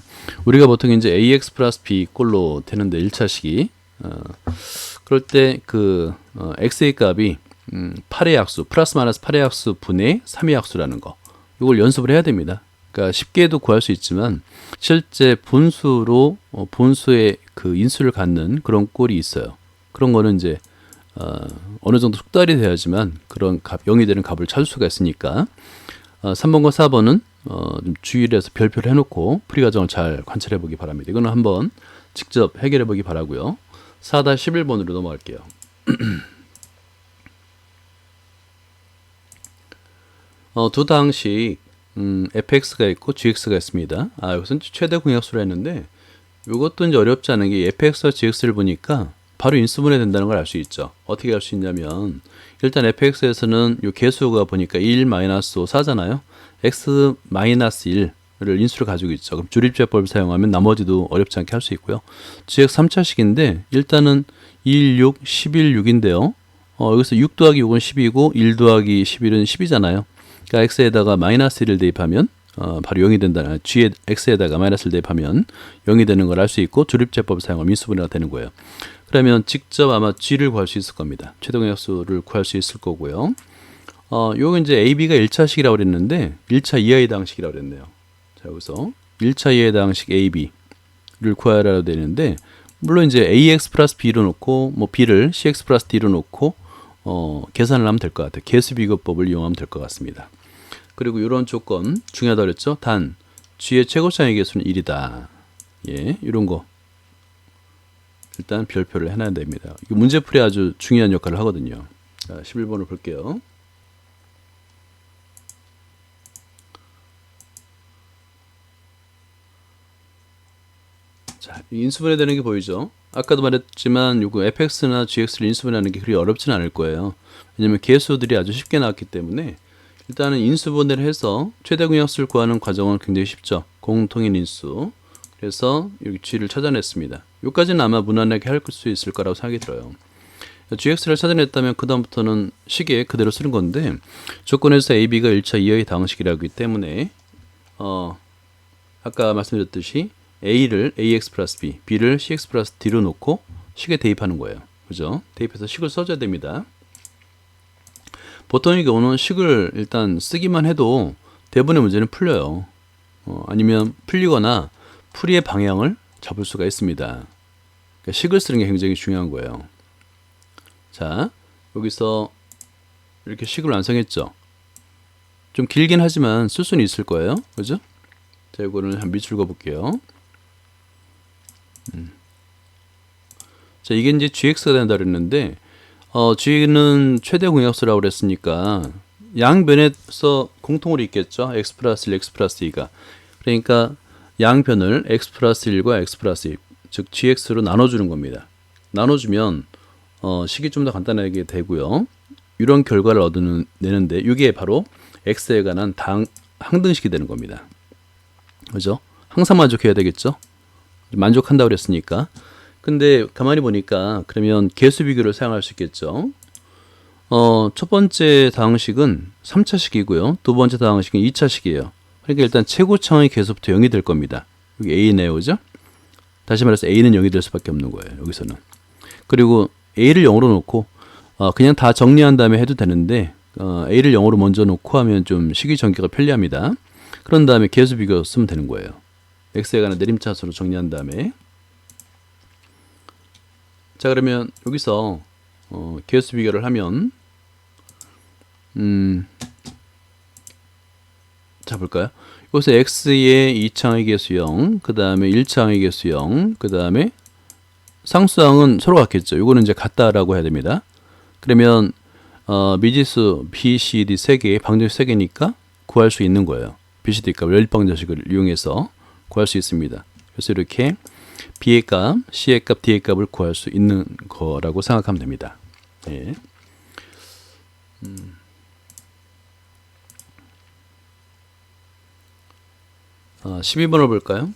우리가 보통 이제 ax 플러스 b 꼴로 되는데 1차식이 그럴 때 그 x의 값이 8의 약수 플러스 마이너스 8의 약수 분의 3의 약수라는 거 이걸 연습을 해야 됩니다. 그러니까 쉽게도 구할 수 있지만 실제 분수로 분수의 그 인수를 갖는 그런 꼴이 있어요. 그런 거는 이제 어느 정도 숙달이 돼야지만 그런 값 0이 되는 값을 찾을 수가 있으니까 3번과 4번은 좀 주의를 해서 별표를 해놓고 풀이 과정을 잘 관찰해 보기 바랍니다. 이거는 한번 직접 해결해 보기 바라고요. 4-11번으로 넘어갈게요. 두 다항식 fx가 있고 gx가 있습니다. 여기서는 최대 공약수로 했는데 이것도 이제 어렵지 않은 게 fx와 gx를 보니까 바로 인수분해 된다는 걸 알 수 있죠. 어떻게 알 수 있냐면 일단 fx에서는 요 계수가 보니까 1, 마이너스 5, 4잖아요. x 마이너스 1을 인수를 가지고 있죠. 그럼 조립제법을 사용하면 나머지도 어렵지 않게 할 수 있고요. gx 3차식인데 일단은 2, 1, 6, 11, 6인데요. 여기서 6 더하기 6은 10이고 1 더하기 11은 10이잖아요. 그러니까 x에다가 마이너스 1을 대입하면 바로 0이 된다는, g에 x에다가 마이너스를 대입하면 0이 되는 걸 알 수 있고 조립제법을 사용하면 인수분해가 되는 거예요. 그러면 직접 아마 g를 구할 수 있을 겁니다. 최대공약수를 구할 수 있을 거고요. 요건 이제 AB가 1차식이라고 그랬는데 1차 이하의당식이라고 그랬네요. 자, 여기서 1차 이하의당식 AB를 구하라고 되는데 물론 이제 AX 플러스 B로 놓고 뭐 B를 CX 플러스 D로 놓고 계산을 하면 될 것 같아요. 계수비교법을 이용하면 될 것 같습니다. 그리고 이런 조건 중요하다고 그랬죠. 단 G의 최고차의 개수는 1이다. 예, 이런 거 일단 별표를 해놔야 됩니다. 이거 문제풀이에 아주 중요한 역할을 하거든요. 자, 11번을 볼게요. 자, 인수분해 되는 게 보이죠? 아까도 말했지만 요거 fx나 gx를 인수분해하는 게 그리 어렵지는 않을 거예요. 왜냐면 계수들이 아주 쉽게 나왔기 때문에 일단은 인수분해를 해서 최대 공약수를 구하는 과정은 굉장히 쉽죠. 공통인 인수. 그래서 여기 g를 찾아냈습니다. 여기까지는 아마 무난하게 할 수 있을 거라고 생각이 들어요. gx를 찾아냈다면 그 다음부터는 식에 그대로 쓰는 건데 조건에서 ab가 1차 이하의 당식이라기 때문에 아까 말씀드렸듯이 a를 ax 플러스 b, b를 cx 플러스 d로 놓고 식에 대입하는 거예요. 그죠? 대입해서 식을 써줘야 됩니다. 보통의 경우는 식을 일단 쓰기만 해도 대부분의 문제는 풀려요. 아니면 풀리거나 풀이의 방향을 잡을 수가 있습니다. 그러니까 식을 쓰는 게 굉장히 중요한 거예요. 자, 여기서 이렇게 식을 완성했죠. 좀 길긴 하지만 쓸 수는 있을 거예요. 그죠? 자, 이거를 한번 밑줄 볼게요. 자, 이게 이제 gx가 된다 그랬는데 g는 최대 공약수라고 그랬으니까 양변에서 공통으로 있겠죠. x 플러스 1, x 플러스 2가. 그러니까 양변을 x 플러스 1과 x 플러스 2, 즉 gx로 나눠주는 겁니다. 나눠주면 식이 좀 더 간단하게 되고요. 이런 결과를 얻어내는데 이게 바로 x에 관한 항등식이 되는 겁니다. 그죠? 항상 만족해야 되겠죠? 만족한다고 그랬으니까. 근데 가만히 보니까 그러면 계수 비교를 사용할 수 있겠죠. 첫 번째 다항식은 3차식이고요. 두 번째 다항식은 2차식이에요. 그러니까 일단 최고차의 계수부터 0이 될 겁니다. 여기 A네요. 그죠? 다시 말해서 A는 0이 될 수밖에 없는 거예요. 여기서는. 그리고 A를 0으로 놓고 그냥 다 정리한 다음에 해도 되는데 A를 0으로 먼저 놓고 하면 좀 식이 전개가 편리합니다. 그런 다음에 계수 비교 쓰면 되는 거예요. X에 관한 내림차수로 정리한 다음에 자, 그러면 여기서 계수 비교를 하면 자, 볼까요? 여기서 x의 2차항의 계수 0, 그 다음에 1차항의 계수 0, 그 다음에 상수항은 서로 같겠죠. 이거는 이제 같다라고 해야 됩니다. 그러면 미지수 B, C, D 3개, 방정식 3개니까 구할 수 있는 거예요. B, C, D 값을 연립방정식을 이용해서 구할 수 있습니다. 그래서 이렇게 B의 값, C의 값, D의 값을 구할 수 있는 거라고 생각하면 됩니다. 예. 12번을 볼까요?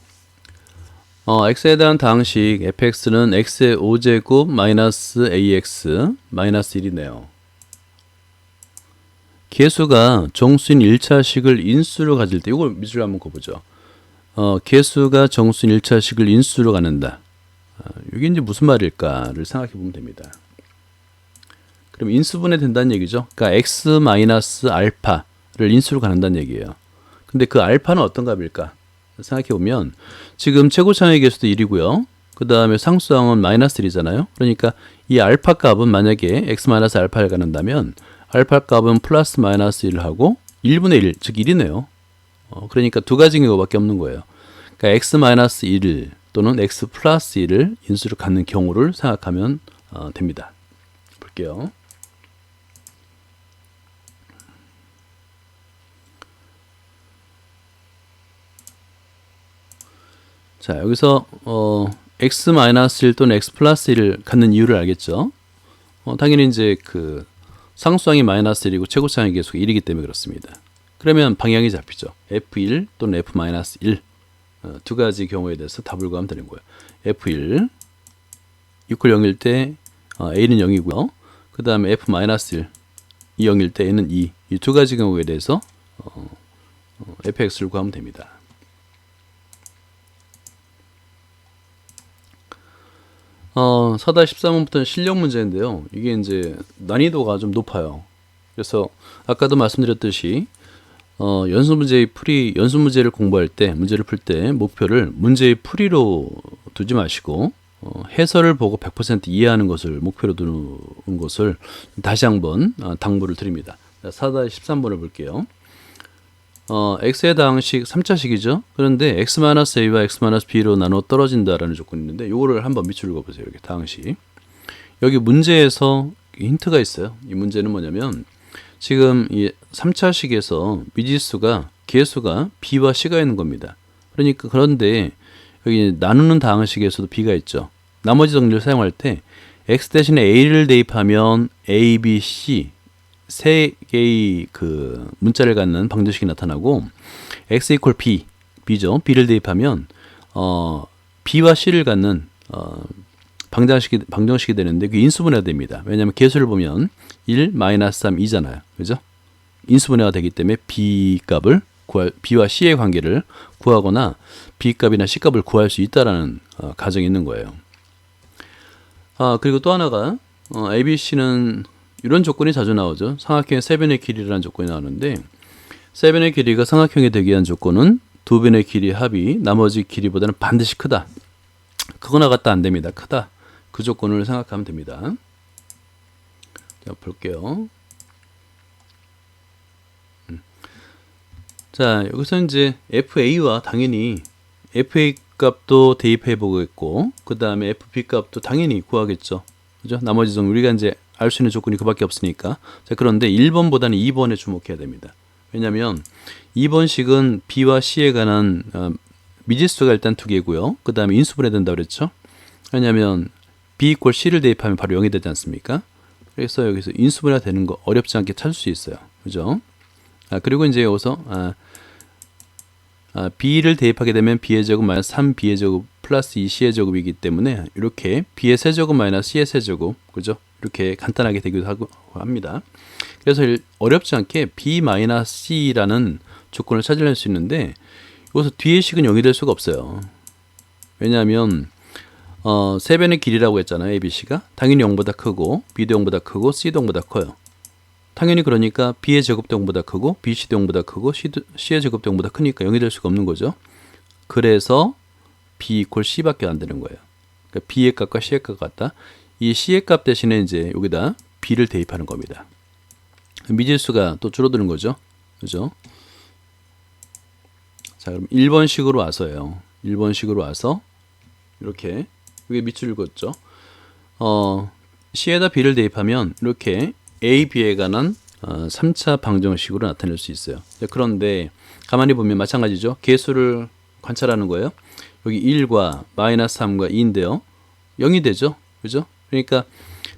x에 대한 다항식 fx는 x의 5제곱 마이너스 ax 마이너스 1이네요. 계수가 정수인 1차식을 인수로 가질 때 이걸 밑줄 한번 그어보죠. 계수가 정수인 1차식을 인수로 갖는다. 이게 이제 무슨 말일까를 생각해 보면 됩니다. 그럼 인수분해 된다는 얘기죠. 그러니까 x 마이너스 알파를 인수로 갖는다는 얘기예요. 근데 그 알파는 어떤 값일까? 생각해 보면 지금 최고차의 개수도 1이고요. 그 다음에 상수항은 마이너스 1이잖아요. 그러니까 이 알파 값은 만약에 x 마이너스 알파를 갖는다면 알파 값은 플러스 마이너스 1을 하고 1분의 1, 즉 1이네요. 그러니까 두 가지 경우밖에 없는 거예요. 그러니까 x 마이너스 1 또는 x 플러스 1을 인수로 갖는 경우를 생각하면 됩니다. 볼게요. 자, 여기서 x-1 또는 x 플러스 1을 갖는 이유를 알겠죠? 당연히 이제 그 상수항이 마이너스 1이고 최고차항의 계수가 1이기 때문에 그렇습니다. 그러면 방향이 잡히죠. f1 또는 f-1 두 가지 경우에 대해서 답을 구하면 되는 거예요. f1 equal 0일 때 a는 0이고요. 그 다음에 f-1 이 0일 때 a는 2. 이 두 가지 경우에 대해서 fx를 구하면 됩니다. 사다 13번부터는 실력 문제인데요. 이게 이제 난이도가 좀 높아요. 그래서 아까도 말씀드렸듯이 연수 문제를 공부할 때, 문제를 풀 때 목표를 문제의 풀이로 두지 마시고 해설을 보고 100% 이해하는 것을 목표로 두는 것을 다시 한번 당부를 드립니다. 사다 13번을 볼게요. x의 다항식 3차식이죠. 그런데 x-a와 x-b로 나눠 떨어진다라는 조건이 있는데 이거를 한번 밑줄 그어보세요. 이렇게 다항식. 여기 문제에서 힌트가 있어요. 이 문제는 뭐냐면 지금 이 3차식에서 미지수가 개수가 b와 c가 있는 겁니다. 그런데 여기 나누는 다항식에서도 b가 있죠. 나머지 정리를 사용할 때 x 대신에 a를 대입하면 a, b, c 세 개의 그 문자를 갖는 방정식이 나타나고 x equal b, b죠. b를 대입하면 b와 c를 갖는 방정식이 되는데 그게 인수분해가 됩니다. 왜냐하면 개수를 보면 1, 마이너스 3, 2잖아요. 그죠? 인수분해가 되기 때문에 b 값을 b와 c의 관계를 구하거나 b 값이나 c 값을 구할 수 있다라는 가정이 있는 거예요. 그리고 또 하나가 a, b, c는 이런 조건이 자주 나오죠. 삼각형의 세변의 길이라는 조건이 나오는데 세변의 길이가 삼각형이 되기 위한 조건은 두 변의 길이 합이 나머지 길이보다는 반드시 크다. 크거나 같다 안 됩니다. 크다. 그 조건을 생각하면 됩니다. 자, 볼게요. 자, 여기서 이제 FA와 당연히 FA 값도 대입해 보겠고, 그 다음에 FB 값도 당연히 구하겠죠. 그죠? 나머지 좀 우리가 이제 알 수 있는 조건이 그밖에 없으니까. 자, 그런데 1번보다는 2번에 주목해야 됩니다. 왜냐면 2번식은 B와 C에 관한 미지수가 일단 두 개고요. 그 다음에 인수분해 된다고 그랬죠. 왜냐면 B equal C를 대입하면 바로 0이 되지 않습니까? 그래서 여기서 인수분해가 되는 거 어렵지 않게 찾을 수 있어요. 그죠? 그리고 이제 여기서 B를 대입하게 되면 B의 제곱 마이너스 3B의 제곱 플러스 2C의 제곱이기 때문에 이렇게 B의 세제곱 마이너스 C의 세제곱, 그죠? 이렇게 간단하게 되기도 하고 합니다. 그래서 어렵지 않게 B-C라는 조건을 찾아낼 수 있는데 여기서 뒤의 식은 0이 될 수가 없어요. 왜냐하면 세변의 길이라고 했잖아요. ABC가 당연히 0보다 크고 B도 0보다 크고 C도 0보다 커요. 당연히 그러니까 B의 제곱도 0보다 크고 BC도 0보다 크고 C의 제곱도 0보다 크니까 0이 될 수가 없는 거죠. 그래서 B equal C밖에 안 되는 거예요. 그러니까 B의 값과 C의 값 같다. 이 C의 값 대신에 이제 여기다 B를 대입하는 겁니다. 미지수가 또 줄어드는 거죠. 그죠? 자, 그럼 1번식으로 와서요. 1번식으로 와서 이렇게 여기 밑줄 긋죠. C에다 B를 대입하면 이렇게 A, B에 관한 3차 방정식으로 나타낼 수 있어요. 그런데 가만히 보면 마찬가지죠. 개수를 관찰하는 거예요. 여기 1과 마이너스 3과 2인데요. 0이 되죠. 그죠? 그러니까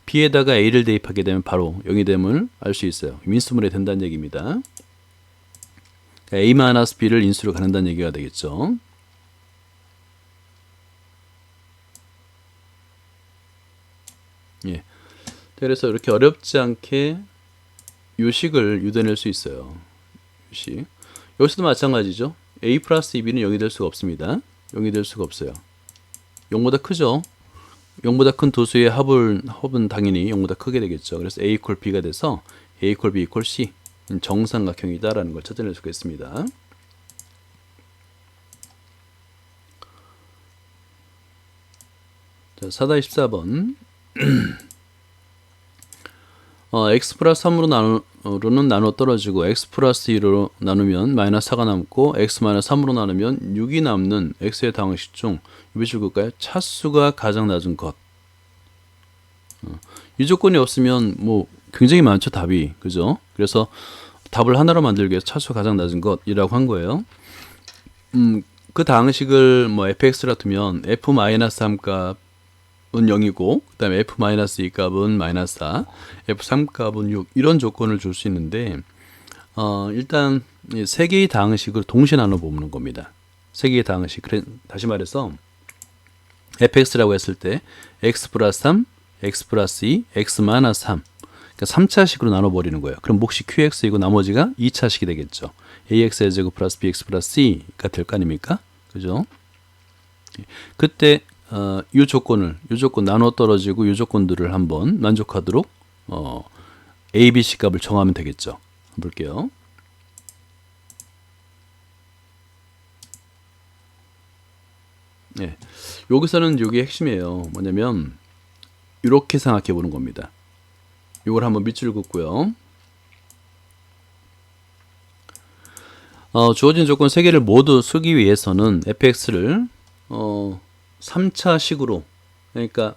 B에다가 A를 대입하게 되면 바로 0이 됨을 알 수 있어요. 인수분해 된다는 얘기입니다. A-B를 인수로 가는다는 얘기가 되겠죠. 예. 그래서 이렇게 어렵지 않게 요식을 유도해낼 수 있어요. 요식. 여기서도 마찬가지죠. A 플러스 B는 0이 될 수가 없습니다. 0이 될 수가 없어요. 0보다 크죠. 0보다 큰 두 수의 합은 당연히 0보다 크게 되겠죠. 그래서 A equal B가 돼서 A equal B equal C 정삼각형이다라는 걸 찾아낼 수가 있습니다. 자, 4-14번 x 플러스 3으로는 나눠 떨어지고 x 플러스 2로 나누면 마이너스 4가 남고 x 마이너스 3으로 나누면 6이 남는 x의 다항식 중 밑줄 그을까요? 차수가 가장 낮은 것. 이 조건이 없으면 뭐 굉장히 많죠, 답이. 그죠? 그래서 답을 하나로 만들기 위해서 차수가 가장 낮은 것이라고 한 거예요. 그 다항식을 뭐 fx라 두면 f-3 값은 0이고 그 다음에 f-2 값은 -4, f3 값은 6 이런 조건을 줄 수 있는데 일단 이 세 개의 다항식을 동시에 나눠 보는 겁니다. 세 개의 다항식. 다시 말해서 fx라고 했을 때 x 플러스 3, x 플러스 2, x 마이너스 3. 그러니까 3차식으로 나눠버리는 거예요. 그럼 몫이 qx이고 나머지가 2차식이 되겠죠. ax의 제곱 플러스 bx 플러스 c가 될 거 아닙니까? 그죠? 그때 이 조건 나눠 떨어지고 이 조건들을 한번 만족하도록 a, b, c 값을 정하면 되겠죠. 볼게요. 네, 여기서는 이게 핵심이에요. 뭐냐면 이렇게 생각해 보는 겁니다. 이걸 한번 밑줄 긋고요. 주어진 조건 3개를 모두 쓰기 위해서는 fx를 3차식으로, 그러니까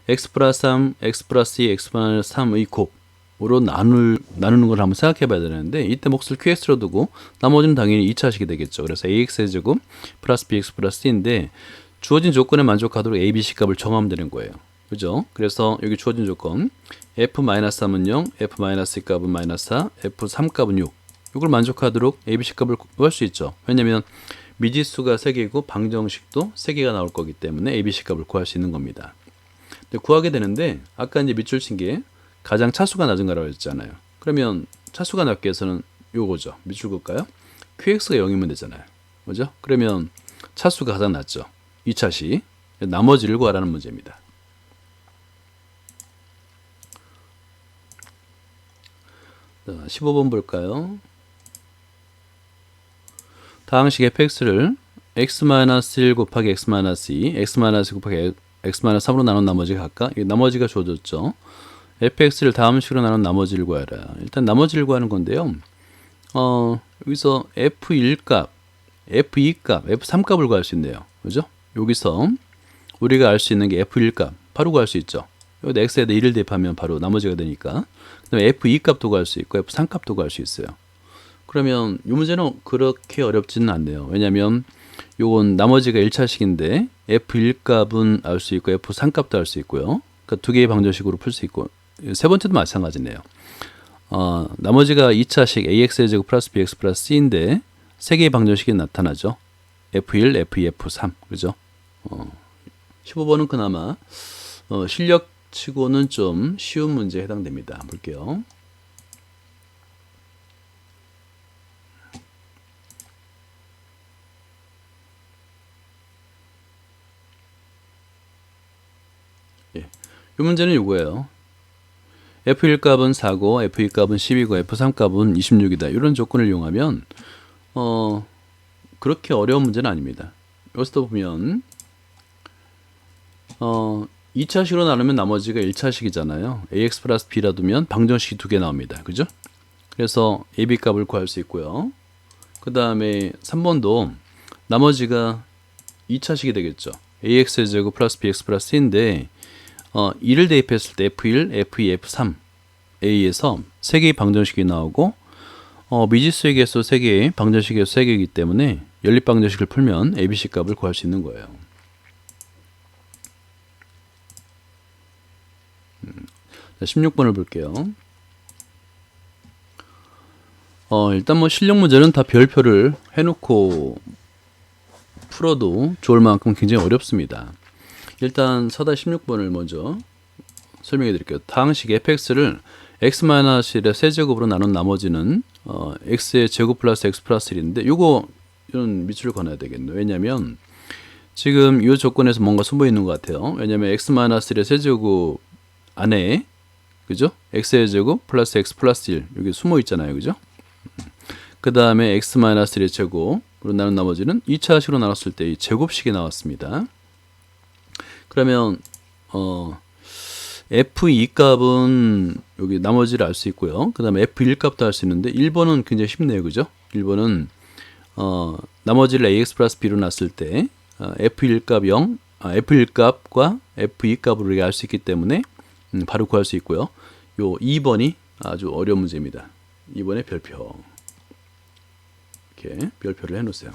x 플러스 3, x 플러스 2, x 마이너스 3의 곱으로 나누는 걸 한번 생각해 봐야 되는데, 이때 몫을 qx로 두고 나머지는 당연히 2차식이 되겠죠. 그래서 ax의 제곱 플러스 bx 플러스 c인데 주어진 조건에 만족하도록 a, b, c 값을 정하면 되는 거예요. 그죠? 그래서 여기 주어진 조건 f-3은 0, f-2 값은 -4, f3 값은 6. 이걸 만족하도록 a, b, c 값을 구할 수 있죠. 왜냐면 미지수가 3개이고 방정식도 3개가 나올 거기 때문에 a, b, c 값을 구할 수 있는 겁니다. 근데 구하게 되는데 아까 이제 밑줄 친 게 가장 차수가 낮은 거라고 했잖아요. 그러면 차수가 낮기 위해서는 요거죠. 밑줄 그을까요? qx가 0이면 되잖아요. 그죠? 그러면 차수가 가장 낮죠. 2차식. 나머지를 구하라는 문제입니다. 자, 15번 볼까요? 다항식 fx를 x-1 곱하기 x-2, x-2 곱하기 x-3으로 나눈 나머지가 각각, 나머지가 주어졌죠. fx를 다음 식으로 나눈 나머지를 구하라. 일단 나머지를 구하는 건데요. 여기서 f1 값, f2 값, f3 값을 구할 수 있네요. 그죠? 여기서 우리가 알 수 있는 게 f1 값, 바로 구할 수 있죠. 여기다 x에다 1을 대입하면 바로 나머지가 되니까. 그 다음에 f2 값도 구할 수 있고 f3 값도 구할 수 있어요. 그러면 이 문제는 그렇게 어렵지는 않네요. 왜냐하면 요건 나머지가 1차식인데 f1 값은 알 수 있고 f3 값도 알 수 있고요. 그러니까 두 개의 방정식으로 풀 수 있고, 세 번째도 마찬가지네요. 나머지가 2차식 ax의 제곱 플러스 bx 플러스 c인데 세 개의 방정식이 나타나죠. f1, f2, f3. 그죠? 15번은 그나마 실력치고는 좀 쉬운 문제에 해당됩니다. 볼게요. 이 문제는 이거예요. f1 값은 4고 f2 값은 10이고 f3 값은 26이다. 이런 조건을 이용하면 그렇게 어려운 문제는 아닙니다. 여기서도 보면 2차식으로 나누면 나머지가 1차식이잖아요. ax 플러스 b라 두면 방정식이 2개 나옵니다. 그죠? 그래서 ab 값을 구할 수 있고요. 그 다음에 3번도 나머지가 2차식이 되겠죠. ax의 제곱 플러스 bx 플러스 c인데 2를 대입했을 때 f1, f2, f3 a에서 3개의 방정식이 나오고 미지수의 개수 3개, 방정식 개수 3개이기 때문에 연립 방정식을 풀면 abc 값을 구할 수 있는 거예요. 자, 16번을 볼게요. 일단 뭐 실력 문제는 다 별표를 해놓고 풀어도 좋을 만큼 굉장히 어렵습니다. 일단 4-16번을 먼저 설명해 드릴게요. 다항식 fx를 x-1의 세제곱으로 나눈 나머지는 x의 제곱 플러스 x 플러스 1인데 이런 밑줄을 그어놔야 되겠네요. 왜냐면 지금 이 조건에서 뭔가 숨어 있는 것 같아요. 왜냐면 x-1의 세제곱 안에, 그죠? x의 제곱 플러스 x 플러스 1 여기 숨어 있잖아요. 그죠? 그 다음에 x-1의 제곱으로 나눈 나머지는 2차식으로 나눴을 때 이 제곱식이 나왔습니다. 그러면 f2 값은 여기 나머지를 알 수 있고요. 그 다음에 f1 값도 알 수 있는데 1번은 굉장히 쉽네요. 그죠? 1번은 나머지를 ax 플러스 b로 놨을 때 f1 값 0, f1 값과 f2 값을 우리가 알 수 있기 때문에 바로 구할 수 있고요. 요 2번이 아주 어려운 문제입니다. 2번의 별표. 이렇게 별표를 해놓으세요.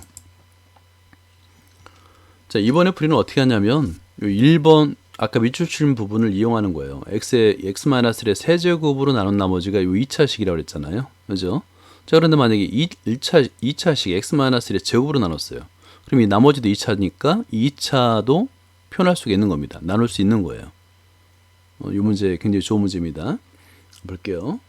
자, 이번에 풀이는 어떻게 하냐면 요 1번 아까 밑줄 치는 부분을 이용하는 거예요. x의 x-1의 세제곱으로 나눈 나머지가 요 2차식이라고 그랬잖아요. 그죠? 자, 그런데 만약에 2차식 x-1의 제곱으로 나눴어요. 그럼 이 나머지도 2차니까 2차도 표현할 수가 있는 겁니다. 나눌 수 있는 거예요. 이 문제 굉장히 좋은 문제입니다. 볼게요.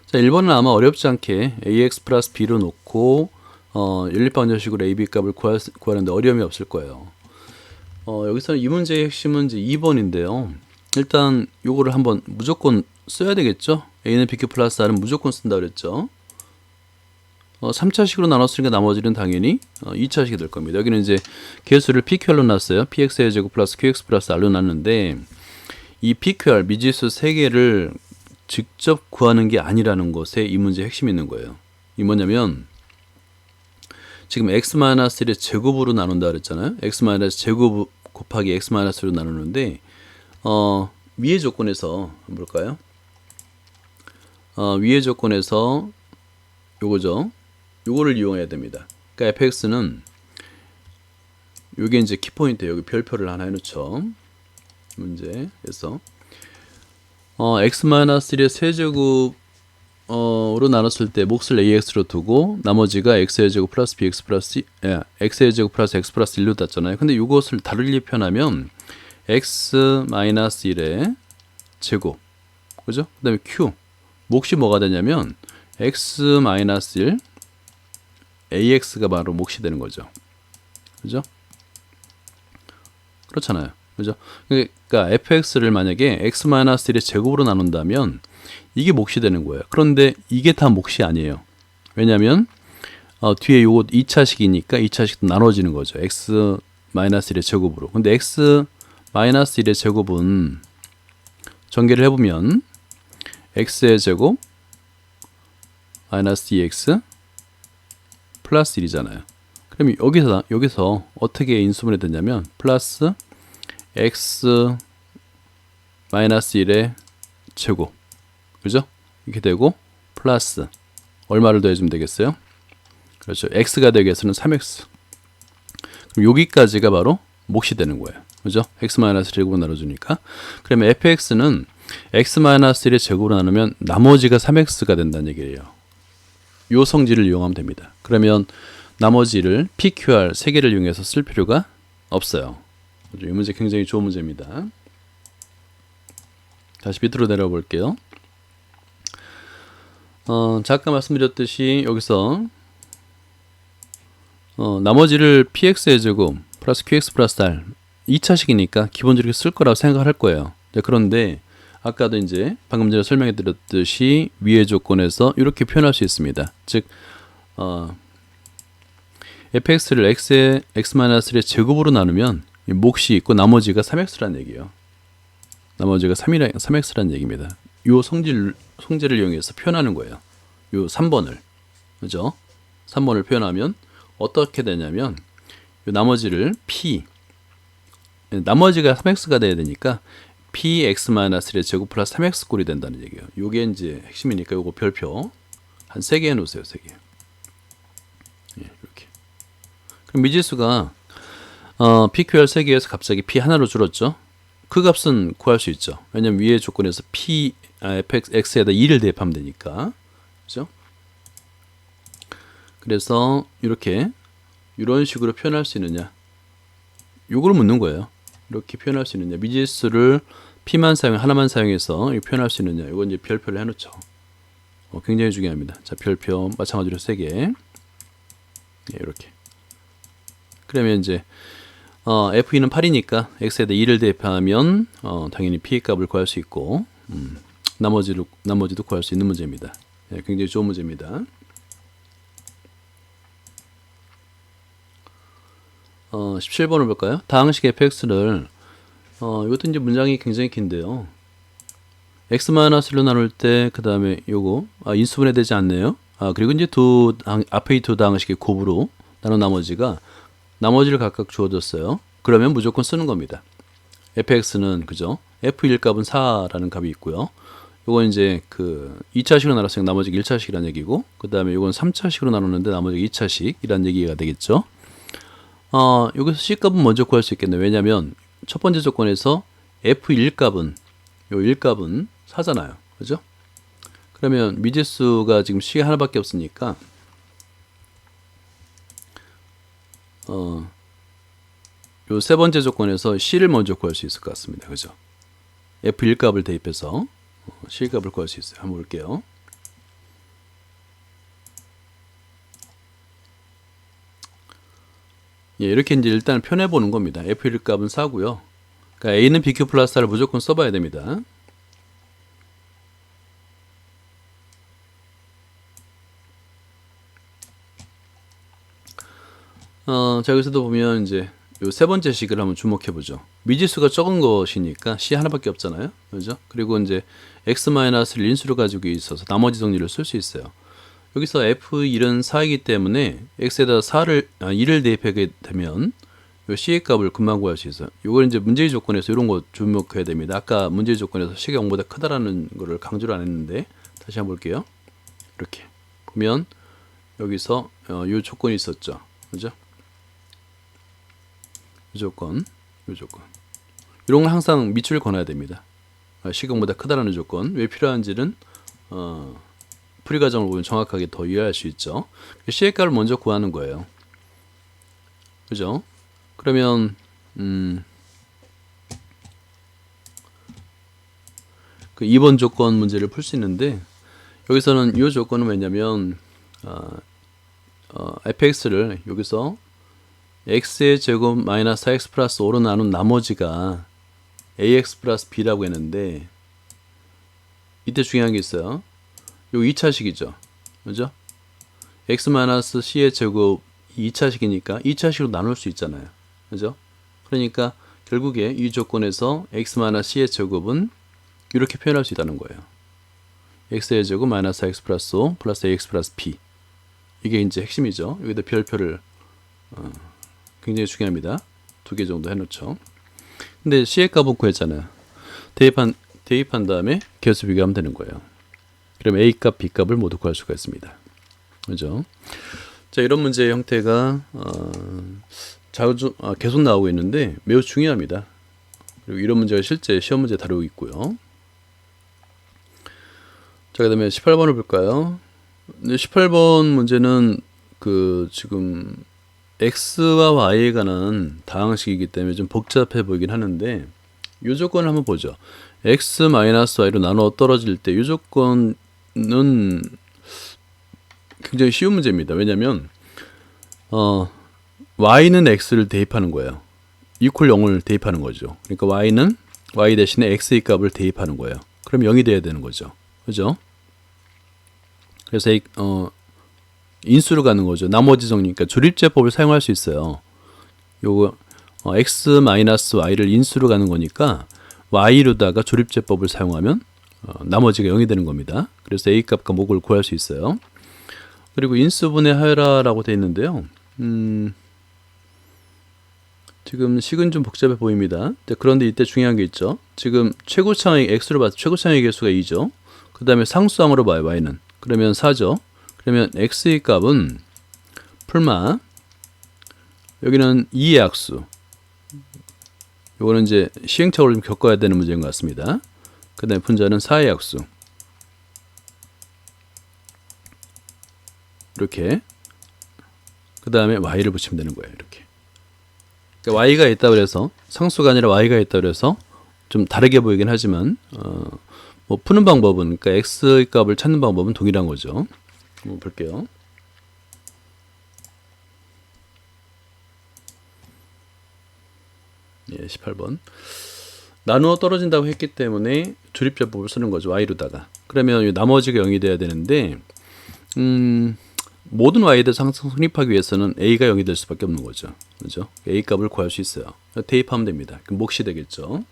자, 1번은 아마 어렵지 않게 ax 플러스 b로 놓고 연립방정식으로 a, b 값을 구하는데 어려움이 없을 거예요. 여기서는 이 문제의 핵심은 이제 2번인데요. 일단 요거를 한번 무조건 써야 되겠죠. a는 bq 플러스 r은 무조건 쓴다 그랬죠. 3차식으로 나눴으니까 나머지는 당연히 2차식이 될 겁니다. 여기는 이제 개수를 pqr로 놨어요. px의 제곱 플러스 qx 플러스 r로 놨는데 이 pqr 미지수 3개를 직접 구하는 게 아니라는 것에 이 문제의 핵심이 있는 거예요. 이 뭐냐면 지금 x-1의 제곱으로 나눈다 그랬잖아요. x-1 제곱 곱하기 x-로 나누는데 위의 조건에서 한번 볼까요? 위의 조건에서 요거죠. 요거를 이용해야 됩니다. 그러니까 fx는 요게 이제 키포인트예요. 여기 별표를 하나 해놓죠. 문제에서 x-1의 세제곱으로 나눴을 때 몫을 ax로 두고 나머지가 x의 제곱 플러스 bx 플러스 x의 제곱 플러스 x 플러스 1로 땄잖아요. 근데 이것을 다르게 표현하면 x-1의 제곱, 그죠? 그 다음에 q 몫이 뭐가 되냐면 x-1 ax가 바로 몫이 되는 거죠. 그죠? 그렇잖아요. 그죠? 그러니까 fx를 만약에 x-1의 제곱으로 나눈다면 이게 몫이 되는 거예요. 그런데 이게 다 몫이 아니에요. 왜냐하면 뒤에 요거 2차식이니까 2차식도 나눠지는 거죠. x-1의 제곱으로. 근데 x-1의 제곱은 전개를 해보면 x의 제곱 마이너스 2x 플러스 1이잖아요. 그럼 여기서 어떻게 인수분해 되냐면 플러스 x 마이너스 1의 제곱, 그죠? 이렇게 되고 플러스 얼마를 더해주면 되겠어요? 그렇죠. x가 되기 위해서는 3x. 그럼 여기까지가 바로 몫이 되는 거예요. 그죠? x 마이너스 제곱으로 나눠주니까. 그러면 fx는 x 마이너스 1의 제곱으로 나누면 나머지가 3x가 된다는 얘기예요. 요 성질을 이용하면 됩니다. 그러면 나머지를 pqr 3개를 이용해서 쓸 필요가 없어요. 이 문제 굉장히 좋은 문제입니다. 다시 밑으로 내려가 볼게요. 아까 말씀드렸듯이 여기서 나머지를 px의 제곱 플러스 qx 플러스 r 2차식이니까 기본적으로 쓸 거라고 생각할 거예요. 그런데 아까도 이제 방금 전에 설명해 드렸듯이 위의 조건에서 이렇게 표현할 수 있습니다. 즉 fx를 x-3의 제곱으로 나누면 몫이 있고 나머지가 3x라는 얘기예요. 나머지가 3x라는 얘기입니다. 요 성질을 이용해서 표현하는 거예요. 요 3번을. 그죠? 3번을 표현하면 어떻게 되냐면 요 나머지를 나머지가 3x가 돼야 되니까 px-3의 제곱 플러스 3x 꼴이 된다는 얘기예요. 요게 이제 핵심이니까 요거 별표 한 3개 해 놓으세요. 3개. 예, 이렇게. 그럼 미지수가 pqr 3개에서 갑자기 p 하나로 줄었죠. 그 값은 구할 수 있죠. 왜냐면 위의 조건에서 fx에다 2를 대입하면 되니까. 그죠? 그래서 이렇게 이런 식으로 표현할 수 있느냐. 요걸 묻는 거예요. 이렇게 표현할 수 있느냐. 미지수를 하나만 사용해서 표현할 수 있느냐. 이건 이제 별표를 해 놓죠. 굉장히 중요합니다. 자, 별표 마찬가지로 3개. 예, 이렇게. 그러면 이제 F2는 8이니까 X에다 2를 대입하면 당연히 P 값을 구할 수 있고 나머지도 구할 수 있는 문제입니다. 예, 굉장히 좋은 문제입니다. 17번을 볼까요? 다항식 fx를 이것도 이제 문장이 굉장히 긴데요. x-로 나눌 때 그 다음에 요거 인수분해 되지 않네요. 그리고 이제 앞에 이 두 다항식의 곱으로 나눈 나머지를 각각 주어졌어요. 그러면 무조건 쓰는 겁니다. fx는 그죠? f1 값은 4라는 값이 있고요. 요건 이제 그 2차식으로 나눴으니까 나머지가 1차식이라는 얘기고, 그 다음에 요건 3차식으로 나눴는데 나머지가 2차식이라는 얘기가 되겠죠. 여기서 c 값은 먼저 구할 수 있겠네요. 왜냐면 첫 번째 조건에서 f1 값은 요 1값은 4잖아요. 그죠? 그러면 미지수가 지금 c가 하나밖에 없으니까 요 세 번째 조건에서 c를 먼저 구할 수 있을 것 같습니다. 그죠? f1 값을 대입해서 c 값을 구할 수 있어요. 한번 볼게요. 예, 이렇게 이제 일단 표현해 보는 겁니다. f1 값은 4고요. 그러니까 a는 bq 플러스 r을 무조건 써봐야 됩니다. 자, 여기서도 보면 이제 요 세 번째 식을 한번 주목해 보죠. 미지수가 적은 것이니까 c 하나밖에 없잖아요. 그죠? 그리고 이제 x-를 인수로 가지고 있어서 나머지 정리를 쓸 수 있어요. 여기서 f1은 4이기 때문에 x에다 2를 대입하게 되면 요 c의 값을 금방 구할 수 있어요. 이걸 이제 문제의 조건에서 이런 거 주목해야 됩니다. 아까 문제의 조건에서 c가 0보다 크다라는 거를 강조를 안 했는데 다시 한번 볼게요. 이렇게 보면 여기서 요 조건이 있었죠. 그죠? 이 조건. 이런 걸 항상 밑줄 그어놔야 됩니다. c가 0보다 크다라는 조건. 왜 필요한지는 풀이 과정을 보면 정확하게 더 이해할 수 있죠. c의 값을 먼저 구하는 거예요. 그죠? 그러면 그 2번 조건 문제를 풀 수 있는데 여기서는 이 조건은 왜냐면 fx를 여기서 x의 제곱 마이너스 4x 플러스 5로 나눈 나머지가 ax 플러스 b라고 했는데 이때 중요한 게 있어요. 요 2차식이죠. 그죠? x 마이너스 c의 제곱 2차식이니까 2차식으로 나눌 수 있잖아요. 그죠? 그러니까 결국에 이 조건에서 x 마이너스 c의 제곱은 이렇게 표현할 수 있다는 거예요. x의 제곱 마이너스 x 플러스 5 플러스 ax 플러스 b. 이게 이제 핵심이죠. 여기다 별표를 굉장히 중요합니다. 2개 정도 해놓죠. 근데 c의 값은 구했잖아요. 대입한 다음에 개수 비교하면 되는 거예요. 그럼 a 값, b 값을 모두 구할 수가 있습니다. 그죠? 자, 이런 문제의 형태가 계속 나오고 있는데 매우 중요합니다. 그리고 이런 문제가 실제 시험 문제 다루고 있고요. 자, 그다음에 18번을 볼까요? 18번 문제는 그 지금 x와 y에 관한 다항식이기 때문에 좀 복잡해 보이긴 하는데 이 조건을 한번 보죠. x-y로 나눠 떨어질 때 이 조건은 굉장히 쉬운 문제입니다. 왜냐하면 y는 x를 대입하는 거예요. equal 0을 대입하는 거죠. 그러니까 y는 y 대신에 x의 값을 대입하는 거예요. 그럼 0이 돼야 되는 거죠. 그죠? 그래서 인수로 가는 거죠. 나머지 정리니까 조립제법을 사용할 수 있어요. 요거 x-y를 인수로 가는 거니까 y로다가 조립제법을 사용하면 나머지가 0이 되는 겁니다. 그래서 a 값과 목을 구할 수 있어요. 그리고 인수분해 하여라라고 되어 있는데요. 지금 식은 좀 복잡해 보입니다. 그런데 이때 중요한 게 있죠. 지금 최고차항이 x로 봐서 최고차항의 개수가 2죠. 그 다음에 상수항으로 봐요. y는. 그러면 4죠. 그러면 x의 값은 풀마 여기는 2의 약수. 요거는 이제 시행착오를 좀 겪어야 되는 문제인 것 같습니다. 그 다음에 분자는 4의 약수. 이렇게. 그 다음에 y를 붙이면 되는 거예요. 이렇게. 그러니까 y가 있다고 해서 상수가 아니라 y가 있다고 해서 좀 다르게 보이긴 하지만 뭐 푸는 방법은 그러니까 x의 값을 찾는 방법은 동일한 거죠. 한번 볼게요. 예, 18번. 나누어 떨어진다고 했기 때문에 조립제법을 쓰는 거죠. y로다가. 그러면 나머지가 0이 돼야 되는데 모든 y에 대해서 항상 성립하기 위해서는 a가 0이 될 수밖에 없는 거죠. 그죠? a 값을 구할 수 있어요. 대입하면 됩니다. 그럼 몫이 되겠죠.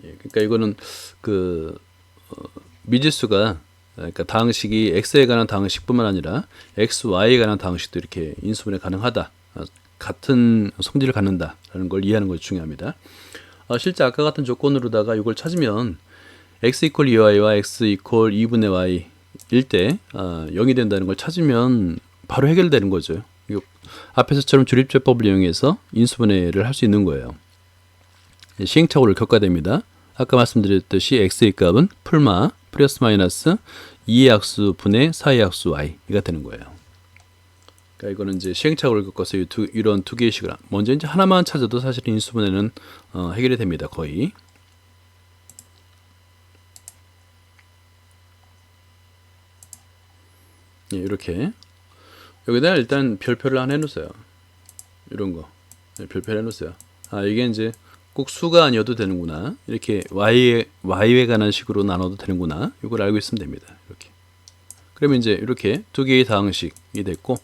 예, 그러니까 이거는 그 미지수가 그러니까 다항식이 x에 관한 다항식뿐만 아니라 x, y에 관한 다항식도 이렇게 인수분해 가능하다. 같은 성질을 갖는다라는 걸 이해하는 것이 중요합니다. 실제 아까 같은 조건으로다가 이걸 찾으면 x 이퀄 2y와 x 이퀄 2분의 y일 때 0이 된다는 걸 찾으면 바로 해결되는 거죠. 이거 앞에서처럼 조립제법을 이용해서 인수분해를 할 수 있는 거예요. 시행착오를 겪어야 됩니다. 아까 말씀드렸듯이 x의 값은 풀마 플러스 마이너스 2의 약수 분의 4의 약수 y가 되는 거예요. 그러니까 이거는 이제 시행착오를 겪어서 이런 두 개의 식을 먼저 이제 하나만 찾아도 사실 인수분해는 해결이 됩니다. 거의. 예, 이렇게 여기다 일단 별표를 하나 해놓으세요. 이런 거 별표를 해놓으세요. 이게 이제 꼭 수가 아니어도 되는구나. 이렇게 y에 관한 식으로 나눠도 되는구나. 이걸 알고 있으면 됩니다. 이렇게. 그러면 이제 이렇게 두 개의 다항식이 됐고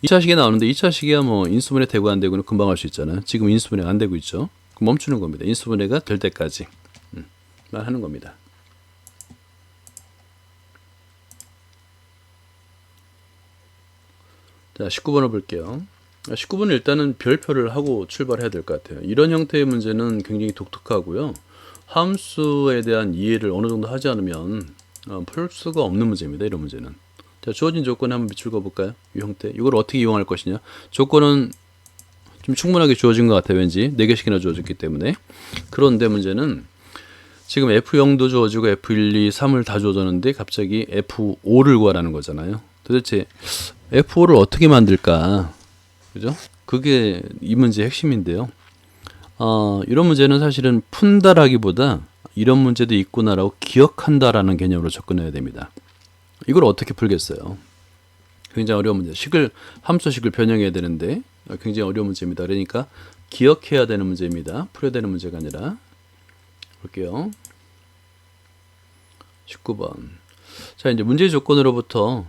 2차식이 나오는데 2차식이야 뭐 인수분해 되고 안 되고는 금방 할 수 있잖아요. 지금 인수분해가 안 되고 있죠. 그럼 멈추는 겁니다. 인수분해가 될 때까지 만 하는 겁니다. 자, 19번을 볼게요. 19번은 일단은 별표를 하고 출발해야 될 것 같아요. 이런 형태의 문제는 굉장히 독특하고요. 함수에 대한 이해를 어느 정도 하지 않으면 풀 수가 없는 문제입니다. 이런 문제는. 자, 주어진 조건에 한번 밑줄 그어볼까요? 이 형태. 이걸 어떻게 이용할 것이냐. 조건은 좀 충분하게 주어진 것 같아요. 왠지 4개씩이나 주어졌기 때문에. 그런데 문제는 지금 F0도 주어지고 F1, 2, 3을 다 주어졌는데 갑자기 F5를 구하라는 거잖아요. 도대체 F5를 어떻게 만들까? 그죠? 그게 이 문제의 핵심인데요. 이런 문제는 사실은 푼다라기보다 이런 문제도 있구나라고 기억한다라는 개념으로 접근해야 됩니다. 이걸 어떻게 풀겠어요? 굉장히 어려운 문제. 함수식을 변형해야 되는데 굉장히 어려운 문제입니다. 그러니까 기억해야 되는 문제입니다. 풀어야 되는 문제가 아니라. 볼게요. 19번. 자, 이제 문제 조건으로부터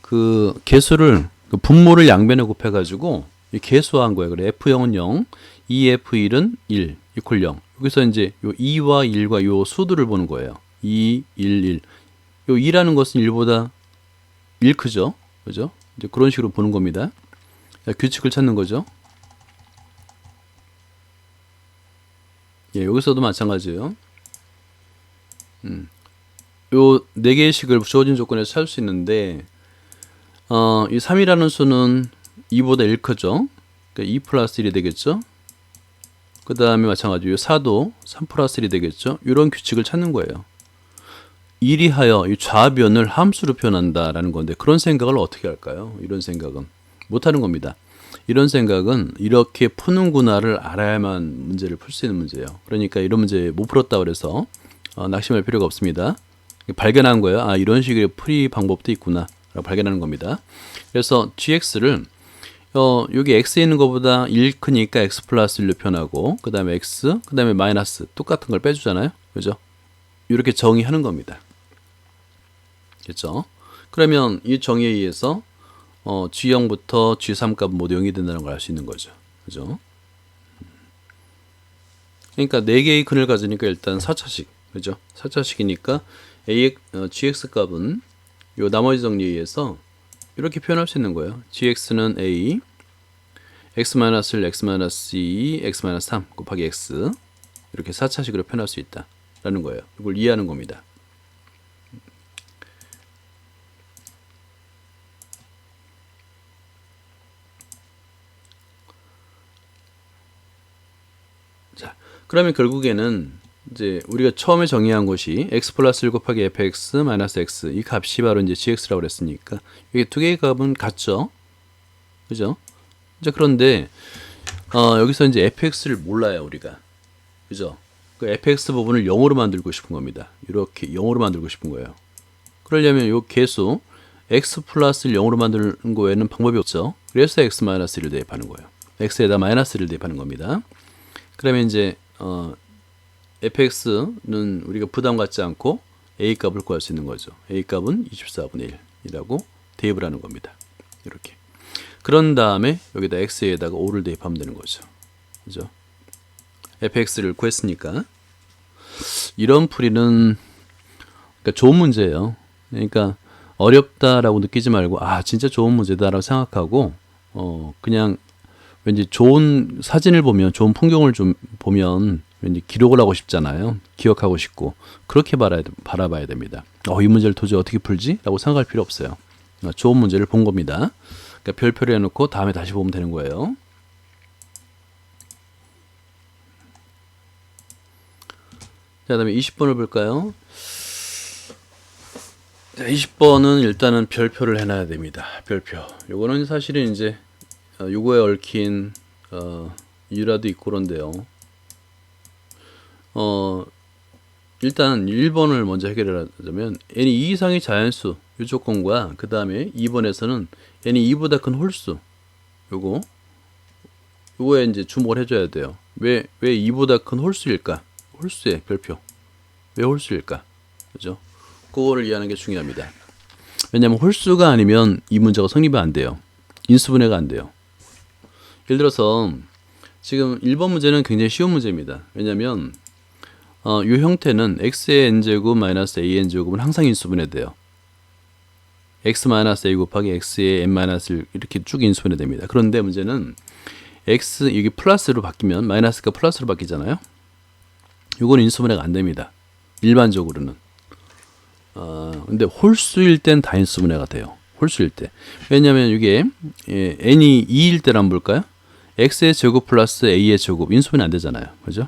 그 개수를 그 분모를 양변에 곱해가지고 개수화한 거예요. 그래 F0은 0, 2F1은 1, 이퀄 0. 여기서 이제 요 2와 1과 요 수들을 보는 거예요. 2, 1, 1. 요 2라는 것은 1보다 1 크죠? 그죠? 이제 그런 식으로 보는 겁니다. 규칙을 찾는 거죠. 예, 여기서도 마찬가지예요. 요 4개의 식을 주어진 조건에서 찾을 수 있는데 이 3이라는 수는 2보다 1 크죠. 그러니까 2 플러스 1이 되겠죠. 그 다음에 마찬가지로 4도 3 플러스 1이 되겠죠. 이런 규칙을 찾는 거예요. 이리하여 이 좌변을 함수로 표현한다라는 건데 그런 생각을 어떻게 할까요? 이런 생각은 못하는 겁니다. 이런 생각은 이렇게 푸는구나를 알아야만 문제를 풀 수 있는 문제예요. 그러니까 이런 문제 못 풀었다 그래서 낙심할 필요가 없습니다. 발견한 거예요. 이런 식의 풀이 방법도 있구나 라고 발견하는 겁니다. 그래서 gx를 여기 x에 있는 것보다 1 크니까 x 플러스 1로 표현하고 그 다음에 x, 그 다음에 마이너스 똑같은 걸 빼주잖아요. 그죠? 이렇게 정의하는 겁니다. 그렇죠? 그러면 이 정의에 의해서 G0부터 G3 값 모두 0이 된다는 걸 알 수 있는 거죠. 그죠? 그러니까 4개의 근을 가지니까 일단 4차식. 그죠? 4차식이니까 GX 값은 요 나머지 정리에 의해서 이렇게 표현할 수 있는 거예요. GX는 A, X-1, X-2, X-3 곱하기 X 이렇게 4차식으로 표현할 수 있다라는 거예요. 이걸 이해하는 겁니다. 자, 그러면 결국에는 이제 우리가 처음에 정의한 것이 x 플러스 1 곱하기 fx 마이너스 x 이 값이 바로 이제 gx라고 그랬으니까 이게 두 개의 값은 같죠, 그죠? 이제 그런데 여기서 이제 fx를 몰라요 우리가, 그죠? 그 fx 부분을 0으로 만들고 싶은 겁니다. 이렇게 0으로 만들고 싶은 거예요. 그러려면 요 개수 x 플러스를 0으로 만드는 거 외에는 방법이 없죠. 그래서 x 마이너스 1을 대입하는 거예요. x에다 마이너스 1을 대입하는 겁니다. 그러면 이제 fx는 우리가 부담 갖지 않고 a 값을 구할 수 있는 거죠. a 값은 24분의 1이라고 대입을 하는 겁니다. 이렇게. 그런 다음에 여기다 x에다가 5를 대입하면 되는 거죠. 그죠? fx를 구했으니까 이런 풀이는 그러니까 좋은 문제예요. 그러니까 어렵다라고 느끼지 말고 진짜 좋은 문제다라고 생각하고 그냥 왠지 좋은 사진을 보면, 좋은 풍경을 좀 보면 왠지 기록을 하고 싶잖아요. 기억하고 싶고. 그렇게 바라봐야 됩니다. 이 문제를 도저히 어떻게 풀지? 라고 생각할 필요 없어요. 좋은 문제를 본 겁니다. 그러니까 별표를 해놓고 다음에 다시 보면 되는 거예요. 자, 다음에 20번을 볼까요? 자, 20번은 일단은 별표를 해놔야 됩니다. 별표. 요거는 사실은 이제 요거에 얽힌 유라도 있고 그런데요. 일단 1번을 먼저 해결하자면 n이 2 이상의 자연수 이 조건과 그 다음에 2번에서는 n이 2보다 큰 홀수 요거에 이제 주목을 해줘야 돼요. 왜 2보다 큰 홀수일까? 홀수의 별표. 왜 홀수일까? 그죠? 그거를 이해하는 게 중요합니다. 왜냐하면 홀수가 아니면 이 문제가 성립이 안 돼요. 인수분해가 안 돼요. 예를 들어서 지금 1번 문제는 굉장히 쉬운 문제입니다. 왜냐하면 이 형태는 x의 n제곱 마이너스 a의 n제곱은 항상 인수분해돼요. x 마이너스 a 곱하기 x의 n 마이너스 1 이렇게 쭉 인수분해됩니다. 그런데 문제는 x 여기 플러스로 바뀌면 마이너스가 플러스로 바뀌잖아요. 이건 인수분해가 안 됩니다. 일반적으로는. 근데 홀수일 땐 다 인수분해가 돼요. 홀수일 때. 왜냐하면 이게 n이 2일 때를 한번 볼까요? x의 제곱 플러스 a의 제곱 인수분해 안 되잖아요. 그죠?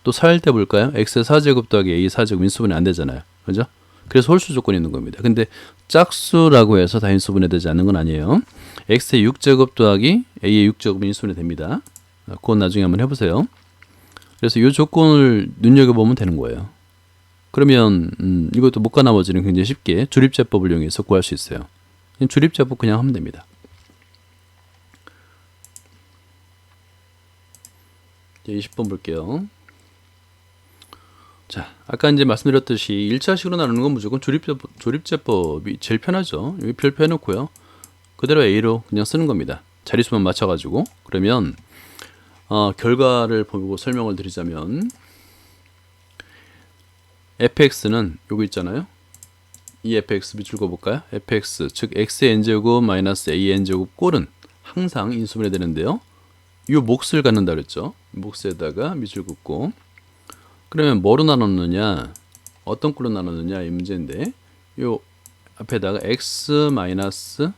또 4일 때 볼까요? x의 4제곱 더하기 a의 4제곱 인수분해 안 되잖아요. 그죠? 그래서 홀수 조건이 있는 겁니다. 근데 짝수라고 해서 다 인수분해 되지 않는 건 아니에요. x의 6제곱 더하기 a의 6제곱 인수분해 됩니다. 그건 나중에 한번 해보세요. 그래서 이 조건을 눈여겨보면 되는 거예요. 그러면 이것도 못과 나머지는 굉장히 쉽게 조립제법을 이용해서 구할 수 있어요. 조립제법 그냥 하면 됩니다. 이제 20번 볼게요. 자, 아까 이제 말씀드렸듯이 1차식으로 나누는 건 무조건 조립제법이 제일 편하죠. 여기 별표 해놓고요. 그대로 A로 그냥 쓰는 겁니다. 자릿수만 맞춰가지고. 그러면 결과를 보고 설명을 드리자면 fx는 요거 있잖아요. 이 fx 밑줄 그어볼까요? fx 즉 x의 n제곱 마이너스 a의 n제곱 꼴은 항상 인수분해 되는데요. 이 몫을 갖는다 그랬죠. 몫에다가 밑줄 긋고 그러면 뭐로 나눴느냐, 어떤 꼴로 나눴느냐 이 문제인데 요 앞에다가 x 마이너스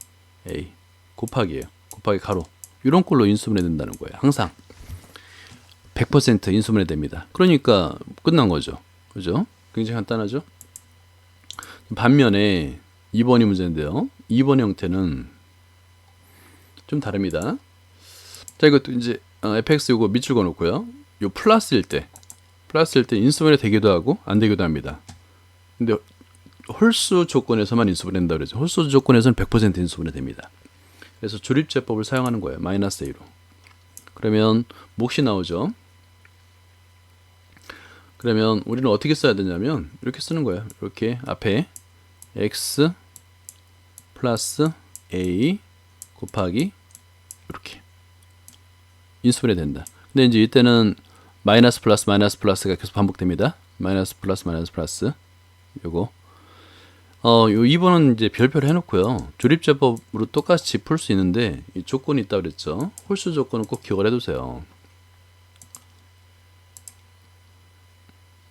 a 곱하기예요. 곱하기 가로 이런 꼴로 인수분해 된다는 거예요. 항상 100% 인수분해 됩니다. 그러니까 끝난 거죠. 그죠? 굉장히 간단하죠? 반면에 2번이 문제인데요. 2번 형태는 좀 다릅니다. 자, 이것도 이제 fx 이거 밑줄 그어 놓고요. 요 플러스일 때 인수분해 되기도 하고 안 되기도 합니다. 근데 홀수 조건에서만 인수분해 된다 그러죠. 홀수 조건에서는 100% 인수분해 됩니다. 그래서 조립제법을 사용하는 거예요. 마이너스 a로. 그러면 몫이 나오죠. 그러면 우리는 어떻게 써야 되냐면 이렇게 쓰는 거예요. 이렇게 앞에 x 플러스 a 곱하기 이렇게 인수분해 된다. 근데 이제 이때는 마이너스 플러스가 계속 반복됩니다. 마이너스 플러스 요거 요 2번은 이제 별표를 해놓고요. 조립제법으로 똑같이 풀 수 있는데 이 조건이 있다고 그랬죠. 홀수 조건은 꼭 기억을 해두세요.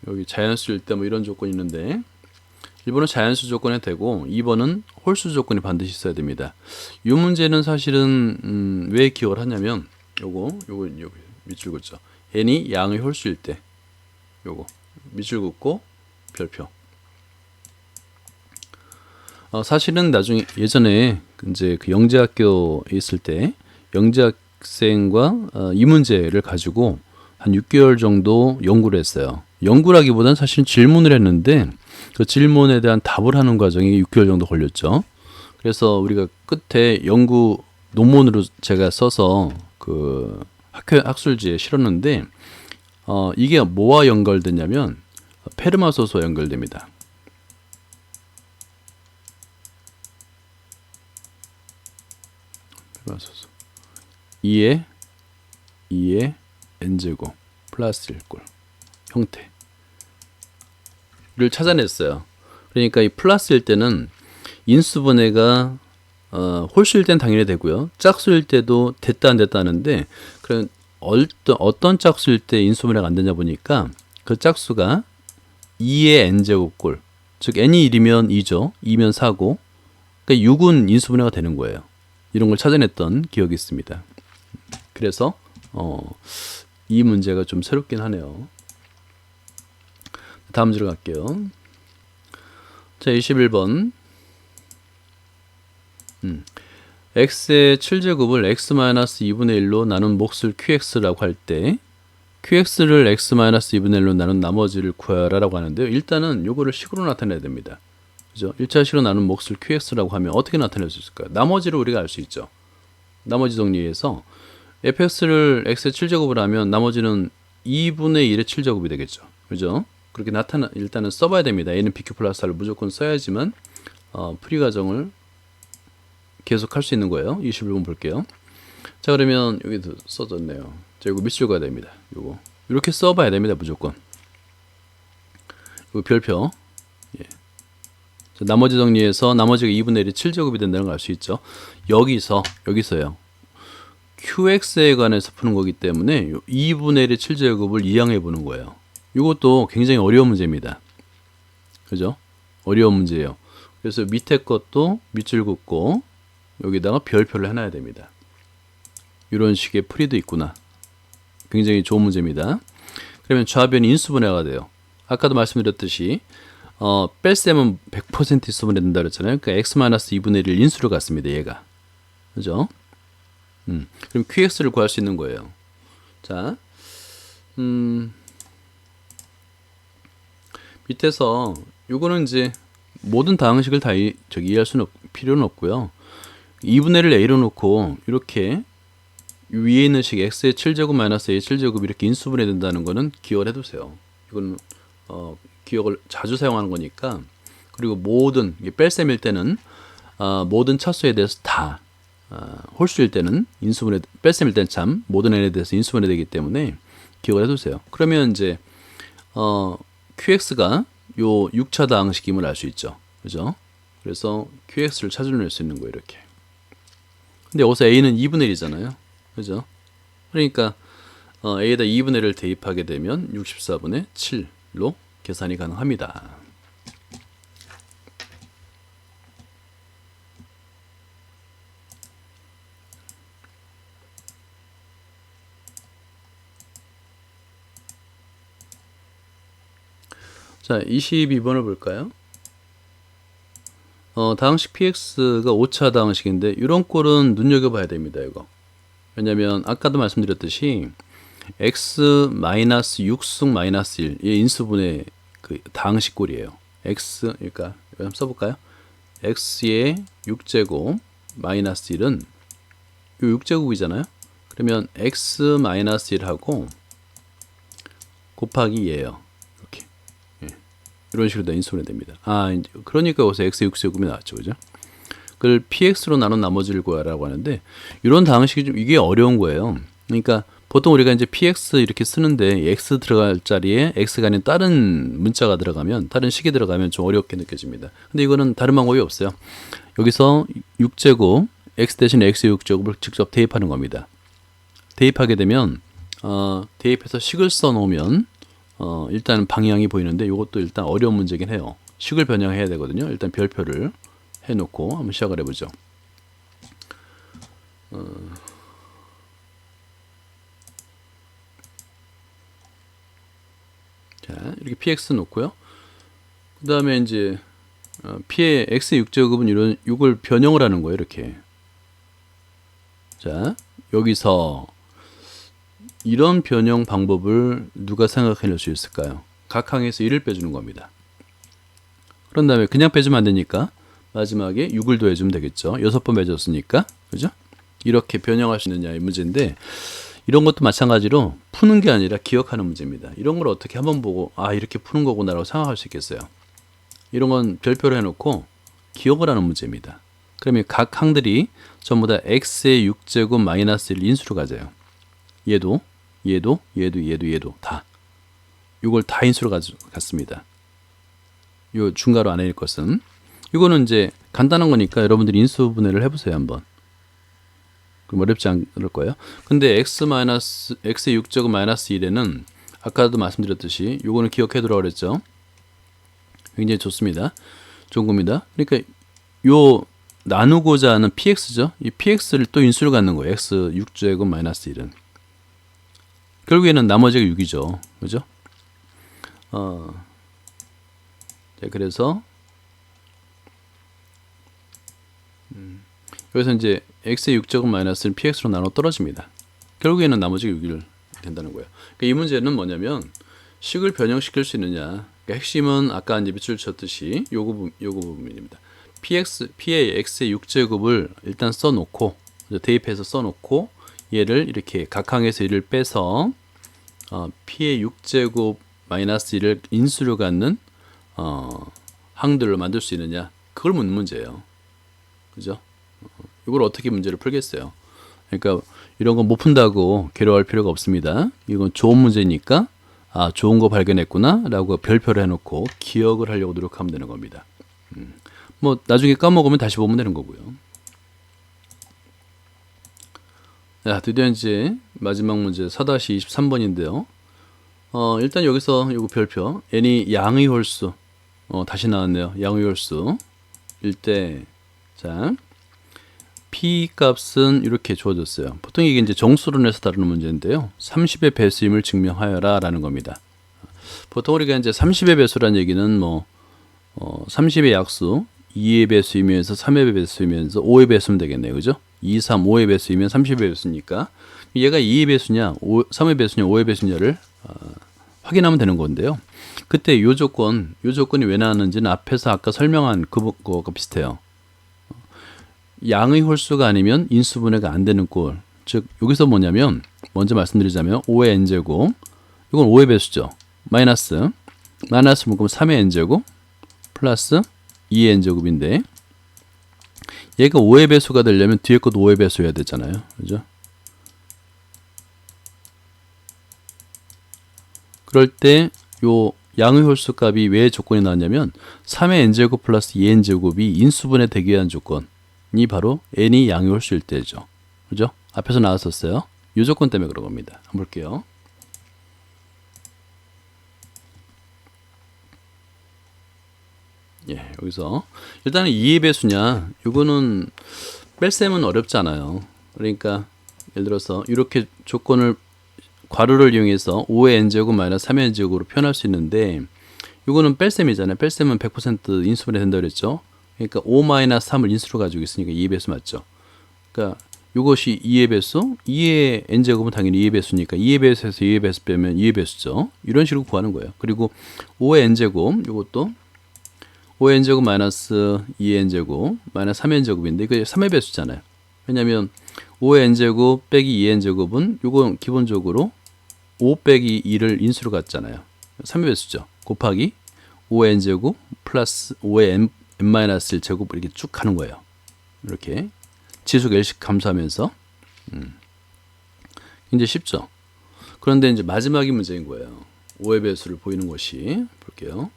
여기 자연수일 때 뭐 이런 조건이 있는데 1번은 자연수 조건이 되고 2번은 홀수 조건이 반드시 있어야 됩니다. 이 문제는 사실은 왜 기억을 하냐면 요거 밑줄 긋죠. n이 양의 홀수일 때 요거 밑줄 긋고 별표. 사실은 나중에 예전에 이제 그 영재학교에 있을 때 영재학생과 이 문제를 가지고 한 6개월 정도 연구를 했어요. 연구라기보다는 사실 질문을 했는데 그 질문에 대한 답을 하는 과정이 6개월 정도 걸렸죠. 그래서 우리가 끝에 연구 논문으로 제가 써서 그 학교 학술지에 실었는데 이게 뭐와 연결되냐면 페르마소스와 연결됩니다. 페르마소스 2의 n제곱 플러스 1꼴 형태를 찾아냈어요. 그러니까 이 플러스일 때는 인수분해가 홀수일 땐 당연히 되고요. 짝수일 때도 됐다 안 됐다 하는데 그런 어떤 짝수일 때 인수분해가 안 되냐 보니까 그 짝수가 2의 n제곱꼴, 즉 n이 1이면 2죠. 2면 4고 그러니까 6은 인수분해가 되는 거예요. 이런 걸 찾아냈던 기억이 있습니다. 그래서 이 문제가 좀 새롭긴 하네요. 다음 문제로 갈게요. 자, 21번. x의 7제곱을 x-2분의 1로 나눈 몫을 qx라고 할 때 qx를 x-2분의 1로 나눈 나머지를 구하라 라고 하는데요. 일단은 요거를 식으로 나타내야 됩니다. 그죠? 1차식으로 나눈 몫을 qx라고 하면 어떻게 나타낼 수 있을까요? 나머지를 우리가 알 수 있죠. 나머지 정리해서 fx를 x의 7제곱을 하면 나머지는 2분의 1의 7제곱이 되겠죠. 그죠? 그렇게 일단은 써봐야 됩니다. a는 bq 플러스 r을 무조건 써야지만 풀이 과정을 계속 할 수 있는 거예요. 21번 볼게요. 자, 그러면 여기도 써졌네요. 자, 이거 밑줄 가야 됩니다. 요거 이렇게 써봐야 됩니다. 무조건. 이거 별표. 예. 자, 나머지 정리해서 나머지가 2분의 1이 7제곱이 된다는 걸 알 수 있죠. 여기서요. qx에 관해서 푸는 거기 때문에 2분의 1의 7제곱을 이항해 보는 거예요. 이것도 굉장히 어려운 문제입니다. 그죠? 어려운 문제예요. 그래서 밑에 것도 밑줄 긋고 여기다가 별표를 해놔야 됩니다. 이런 식의 풀이도 있구나. 굉장히 좋은 문제입니다. 그러면 좌변이 인수분해가 돼요. 아까도 말씀드렸듯이 뺄셈은 100% 인수분해 된다 그랬잖아요. 그러니까 x-2분의 1 인수로 갔습니다. 얘가. 그죠? 그럼 qx를 구할 수 있는 거예요. 자, 밑에서 요거는 이제 모든 다항식을 다 이해할 수는 필요는 없고요. 2분의 1을 a로 놓고 이렇게 위에 있는 식 x의 7제곱 마이너스 a의 7제곱 이렇게 인수분해 된다는 거는 기억을 해두세요. 이건 기억을 자주 사용하는 거니까. 그리고 모든 뺄셈일 때는 모든 차수에 대해서 다 홀수일 때는 인수분해, 뺄셈일 때는 참 모든 n에 대해서 인수분해 되기 때문에 기억을 해두세요. 그러면 이제 qx가 요 6차 다항식임을 알 수 있죠. 그죠? 그래서 qx를 찾아낼 수 있는 거예요. 이렇게. 근데 여기서 a는 2분의 1이잖아요. 그죠? 그러니까 a에다 2분의 1을 대입하게 되면 64분의 7로 계산이 가능합니다. 자, 22번을 볼까요? 다항식 px가 5차 다항식인데 이런 꼴은 눈여겨봐야 됩니다. 이거. 왜냐면 아까도 말씀드렸듯이 x-6승 마이너스 1의 인수분해 그 다항식 꼴이에요. x, 그러니까 이거 한번 써볼까요? x의 6제곱 마이너스 1은 이 6제곱이잖아요. 그러면 x-1하고 곱하기 얘예요. 이렇게. 예. 이런 식으로 다 인수분해 됩니다. 이제 그러니까 여기서 x의 6제곱이 나왔죠. 그죠? 그걸 px로 나눈 나머지를 구하라고 하는데 이런 다항식이 좀 이게 어려운 거예요. 그러니까 보통 우리가 이제 px 이렇게 쓰는데 x 들어갈 자리에 x가 아닌 다른 문자가 들어가면 다른 식이 들어가면 좀 어렵게 느껴집니다. 근데 이거는 다른 방법이 없어요. 여기서 6제곱 x 대신 x의 6제곱을 직접 대입하는 겁니다. 대입하게 되면 대입해서 식을 써 놓으면 일단 방향이 보이는데 이것도 일단 어려운 문제긴 해요. 식을 변형해야 되거든요. 일단 별표를 해놓고 한번 시작을 해보죠. 자, 이렇게 px 놓고요. 그 다음에 이제 p의 x의 6제곱은 이런 6을 변형을 하는 거예요. 이렇게. 자, 여기서 이런 변형 방법을 누가 생각해낼 수 있을까요? 각 항에서 1을 빼주는 겁니다. 그런 다음에 그냥 빼주면 안 되니까 마지막에 6을 더해주면 되겠죠. 6번 빼줬으니까. 그죠? 이렇게 변형할 수 있느냐의 문제인데 이런 것도 마찬가지로 푸는 게 아니라 기억하는 문제입니다. 이런 걸 어떻게 한번 보고 이렇게 푸는 거구나라고 생각할 수 있겠어요. 이런 건 별표로 해놓고 기억을 하는 문제입니다. 그러면 각 항들이 전부 다 x의 6제곱 마이너스 1 인수로 가져요. 얘도 다. 이걸 다 인수로 갔습니다. 요 중괄호 안에 있을 것은 이거는 이제 간단한 거니까 여러분들이 인수분해를 해보세요 한번. 그럼 어렵지 않을 거예요. 근데 x의 6제곱 마이너스 1에는 아까도 말씀드렸듯이 요거는 기억해 두라고 그랬죠. 굉장히 좋습니다. 좋은 겁니다. 그러니까 요 나누고자 하는 px죠. 이 px를 또 인수를 갖는 거예요. x 6제곱 마이너스 1은. 결국에는 나머지가 6이죠. 그죠? 네, 그래서 여기서 이제 x의 6제곱 마이너스는 px로 나눠 떨어집니다. 결국에는 나머지가 6이 된다는 거예요. 그러니까 이 문제는 뭐냐면 식을 변형시킬 수 있느냐. 그러니까 핵심은 아까 이제 밑줄 쳤듯이 요거 부분입니다. p의 x의 6제곱을 일단 써놓고 대입해서 써놓고 얘를 이렇게 각항에서 1을 빼서 p의 6제곱 마이너스 1을 인수로 갖는 항들로 만들 수 있느냐, 그걸 묻는 문제예요. 그죠? 이걸 어떻게 문제를 풀겠어요? 그러니까 이런 거 못 푼다고 괴로워할 필요가 없습니다. 이건 좋은 문제니까 좋은 거 발견했구나 라고 별표를 해놓고 기억을 하려고 노력하면 되는 겁니다. 뭐 나중에 까먹으면 다시 보면 되는 거고요. 자, 드디어 이제 마지막 문제 4-23번인데요. 일단 여기서 요거 별표 n이 양의 홀수, 다시 나왔네요. 양의 홀수일 때, 자, p 값은 이렇게 주어졌어요. 보통 이게 이제 정수로 내서 다루는 문제인데요. 30의 배수임을 증명하여라 라는 겁니다. 보통 우리가 이제 30의 배수라는 얘기는 30의 약수 2의 배수이면서 3의 배수이면서 5의 배수면 되겠네요. 그죠? 2, 3, 5의 배수이면 30의 배수니까 얘가 2의 배수냐, 3의 배수냐, 5의 배수냐를 확인하면 되는 건데요. 그때 요 조건이 왜 나왔는지는 앞에서 아까 설명한 그거가 비슷해요. 양의 홀수가 아니면 인수분해가 안 되는 꼴. 즉 여기서 뭐냐면 먼저 말씀드리자면 5의 n제곱, 이건 5의 배수죠. 마이너스 묶으면 3의 n제곱 플러스 2의 n제곱인데 얘가 5의 배수가 되려면 뒤에 것도 5의 배수여야 되잖아요. 그죠? 그럴 때 요 양의 홀수 값이 왜 조건이 나왔냐면 3의 n제곱 플러스 2의 n제곱이 인수분해 되기 위한 조건이 바로 n이 양의 홀수일 때죠. 그죠? 앞에서 나왔었어요. 이 조건 때문에 그런 겁니다. 한번 볼게요. 예, 여기서 일단은 2의 배수냐, 이거는 뺄셈은 어렵잖아요. 그러니까 예를 들어서 이렇게 조건을 괄호를 이용해서 5의 n제곱 마이너스 3의 n제곱으로 표현할 수 있는데 이거는 뺄셈이잖아요. 뺄셈은 100% 인수분해 된다고 그랬죠. 그러니까 5 마이너스 3을 인수로 가지고 있으니까 2의 배수 맞죠. 그러니까 이것이 2의 배수, 2의 n제곱은 당연히 2의 배수니까 2의 배수에서 2의 배수 빼면 2의 배수죠. 이런 식으로 구하는 거예요. 그리고 5의 n제곱, 이것도 5의 n제곱 마이너스 2의 n제곱 마이너스 3의 n제곱인데 이거 3의 배수잖아요. 왜냐하면 5의 n제곱 빼기 2의 n제곱은 이건 기본적으로 5 빼기 2를 인수로 갔잖아요. 3의 배수죠. 곱하기 5의 n제곱 플러스 5의 n-1 제곱 이렇게 쭉 가는 거예요. 이렇게 지수가 1씩 감소하면서 굉장히 쉽죠. 그런데 이제 마지막이 문제인 거예요. 5의 배수를 보이는 것이, 볼게요.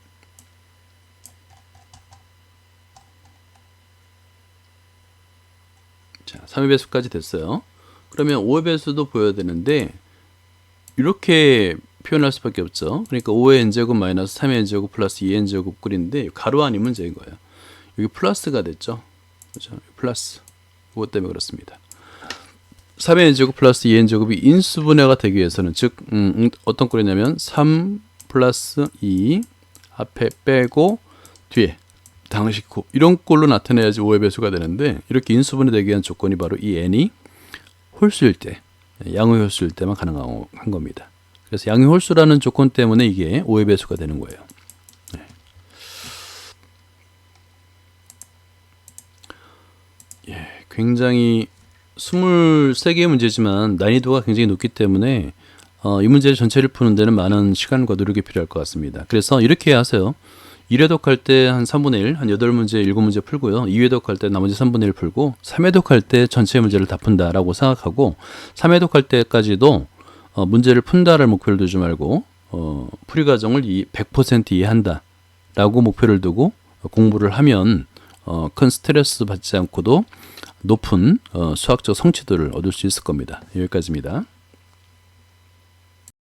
자, 3의 배수까지 됐어요. 그러면 5의 배수도 보여야 되는데 이렇게 표현할 수밖에 없죠. 그러니까 5의 n제곱 마이너스 3의 n제곱 플러스 2의 n제곱 꼴인데 가로 안이 문제인 거예요. 여기 플러스가 됐죠. 그렇죠? 플러스. 그것 때문에 그렇습니다. 3의 n제곱 플러스 2의 n제곱이 인수분해가 되기 위해서는, 즉 어떤 꼴이냐면 3 플러스 2 앞에 빼고 뒤에 당식후 이런 꼴로 나타내야지 5의 배수가 되는데, 이렇게 인수분해 되기 위한 조건이 바로 이 n이 홀수일 때, 양의 홀수일 때만 가능한 겁니다. 그래서 양의 홀수라는 조건 때문에 이게 5의 배수가 되는 거예요. 네. 예, 굉장히 23개의 문제지만 난이도가 굉장히 높기 때문에 이 문제를 전체를 푸는 데는 많은 시간과 노력이 필요할 것 같습니다. 그래서 이렇게 하세요. 1회독 할 때 한 3분의 1, 한 8문제, 7문제 풀고요. 2회독 할 때 나머지 3분의 1 풀고 3회독 할 때 전체 문제를 다 푼다라고 생각하고, 3회독 할 때까지도 문제를 푼다를 목표를 두지 말고 풀이 과정을 100% 이해한다라고 목표를 두고 공부를 하면 큰 스트레스 받지 않고도 높은 수학적 성취도를 얻을 수 있을 겁니다. 여기까지입니다.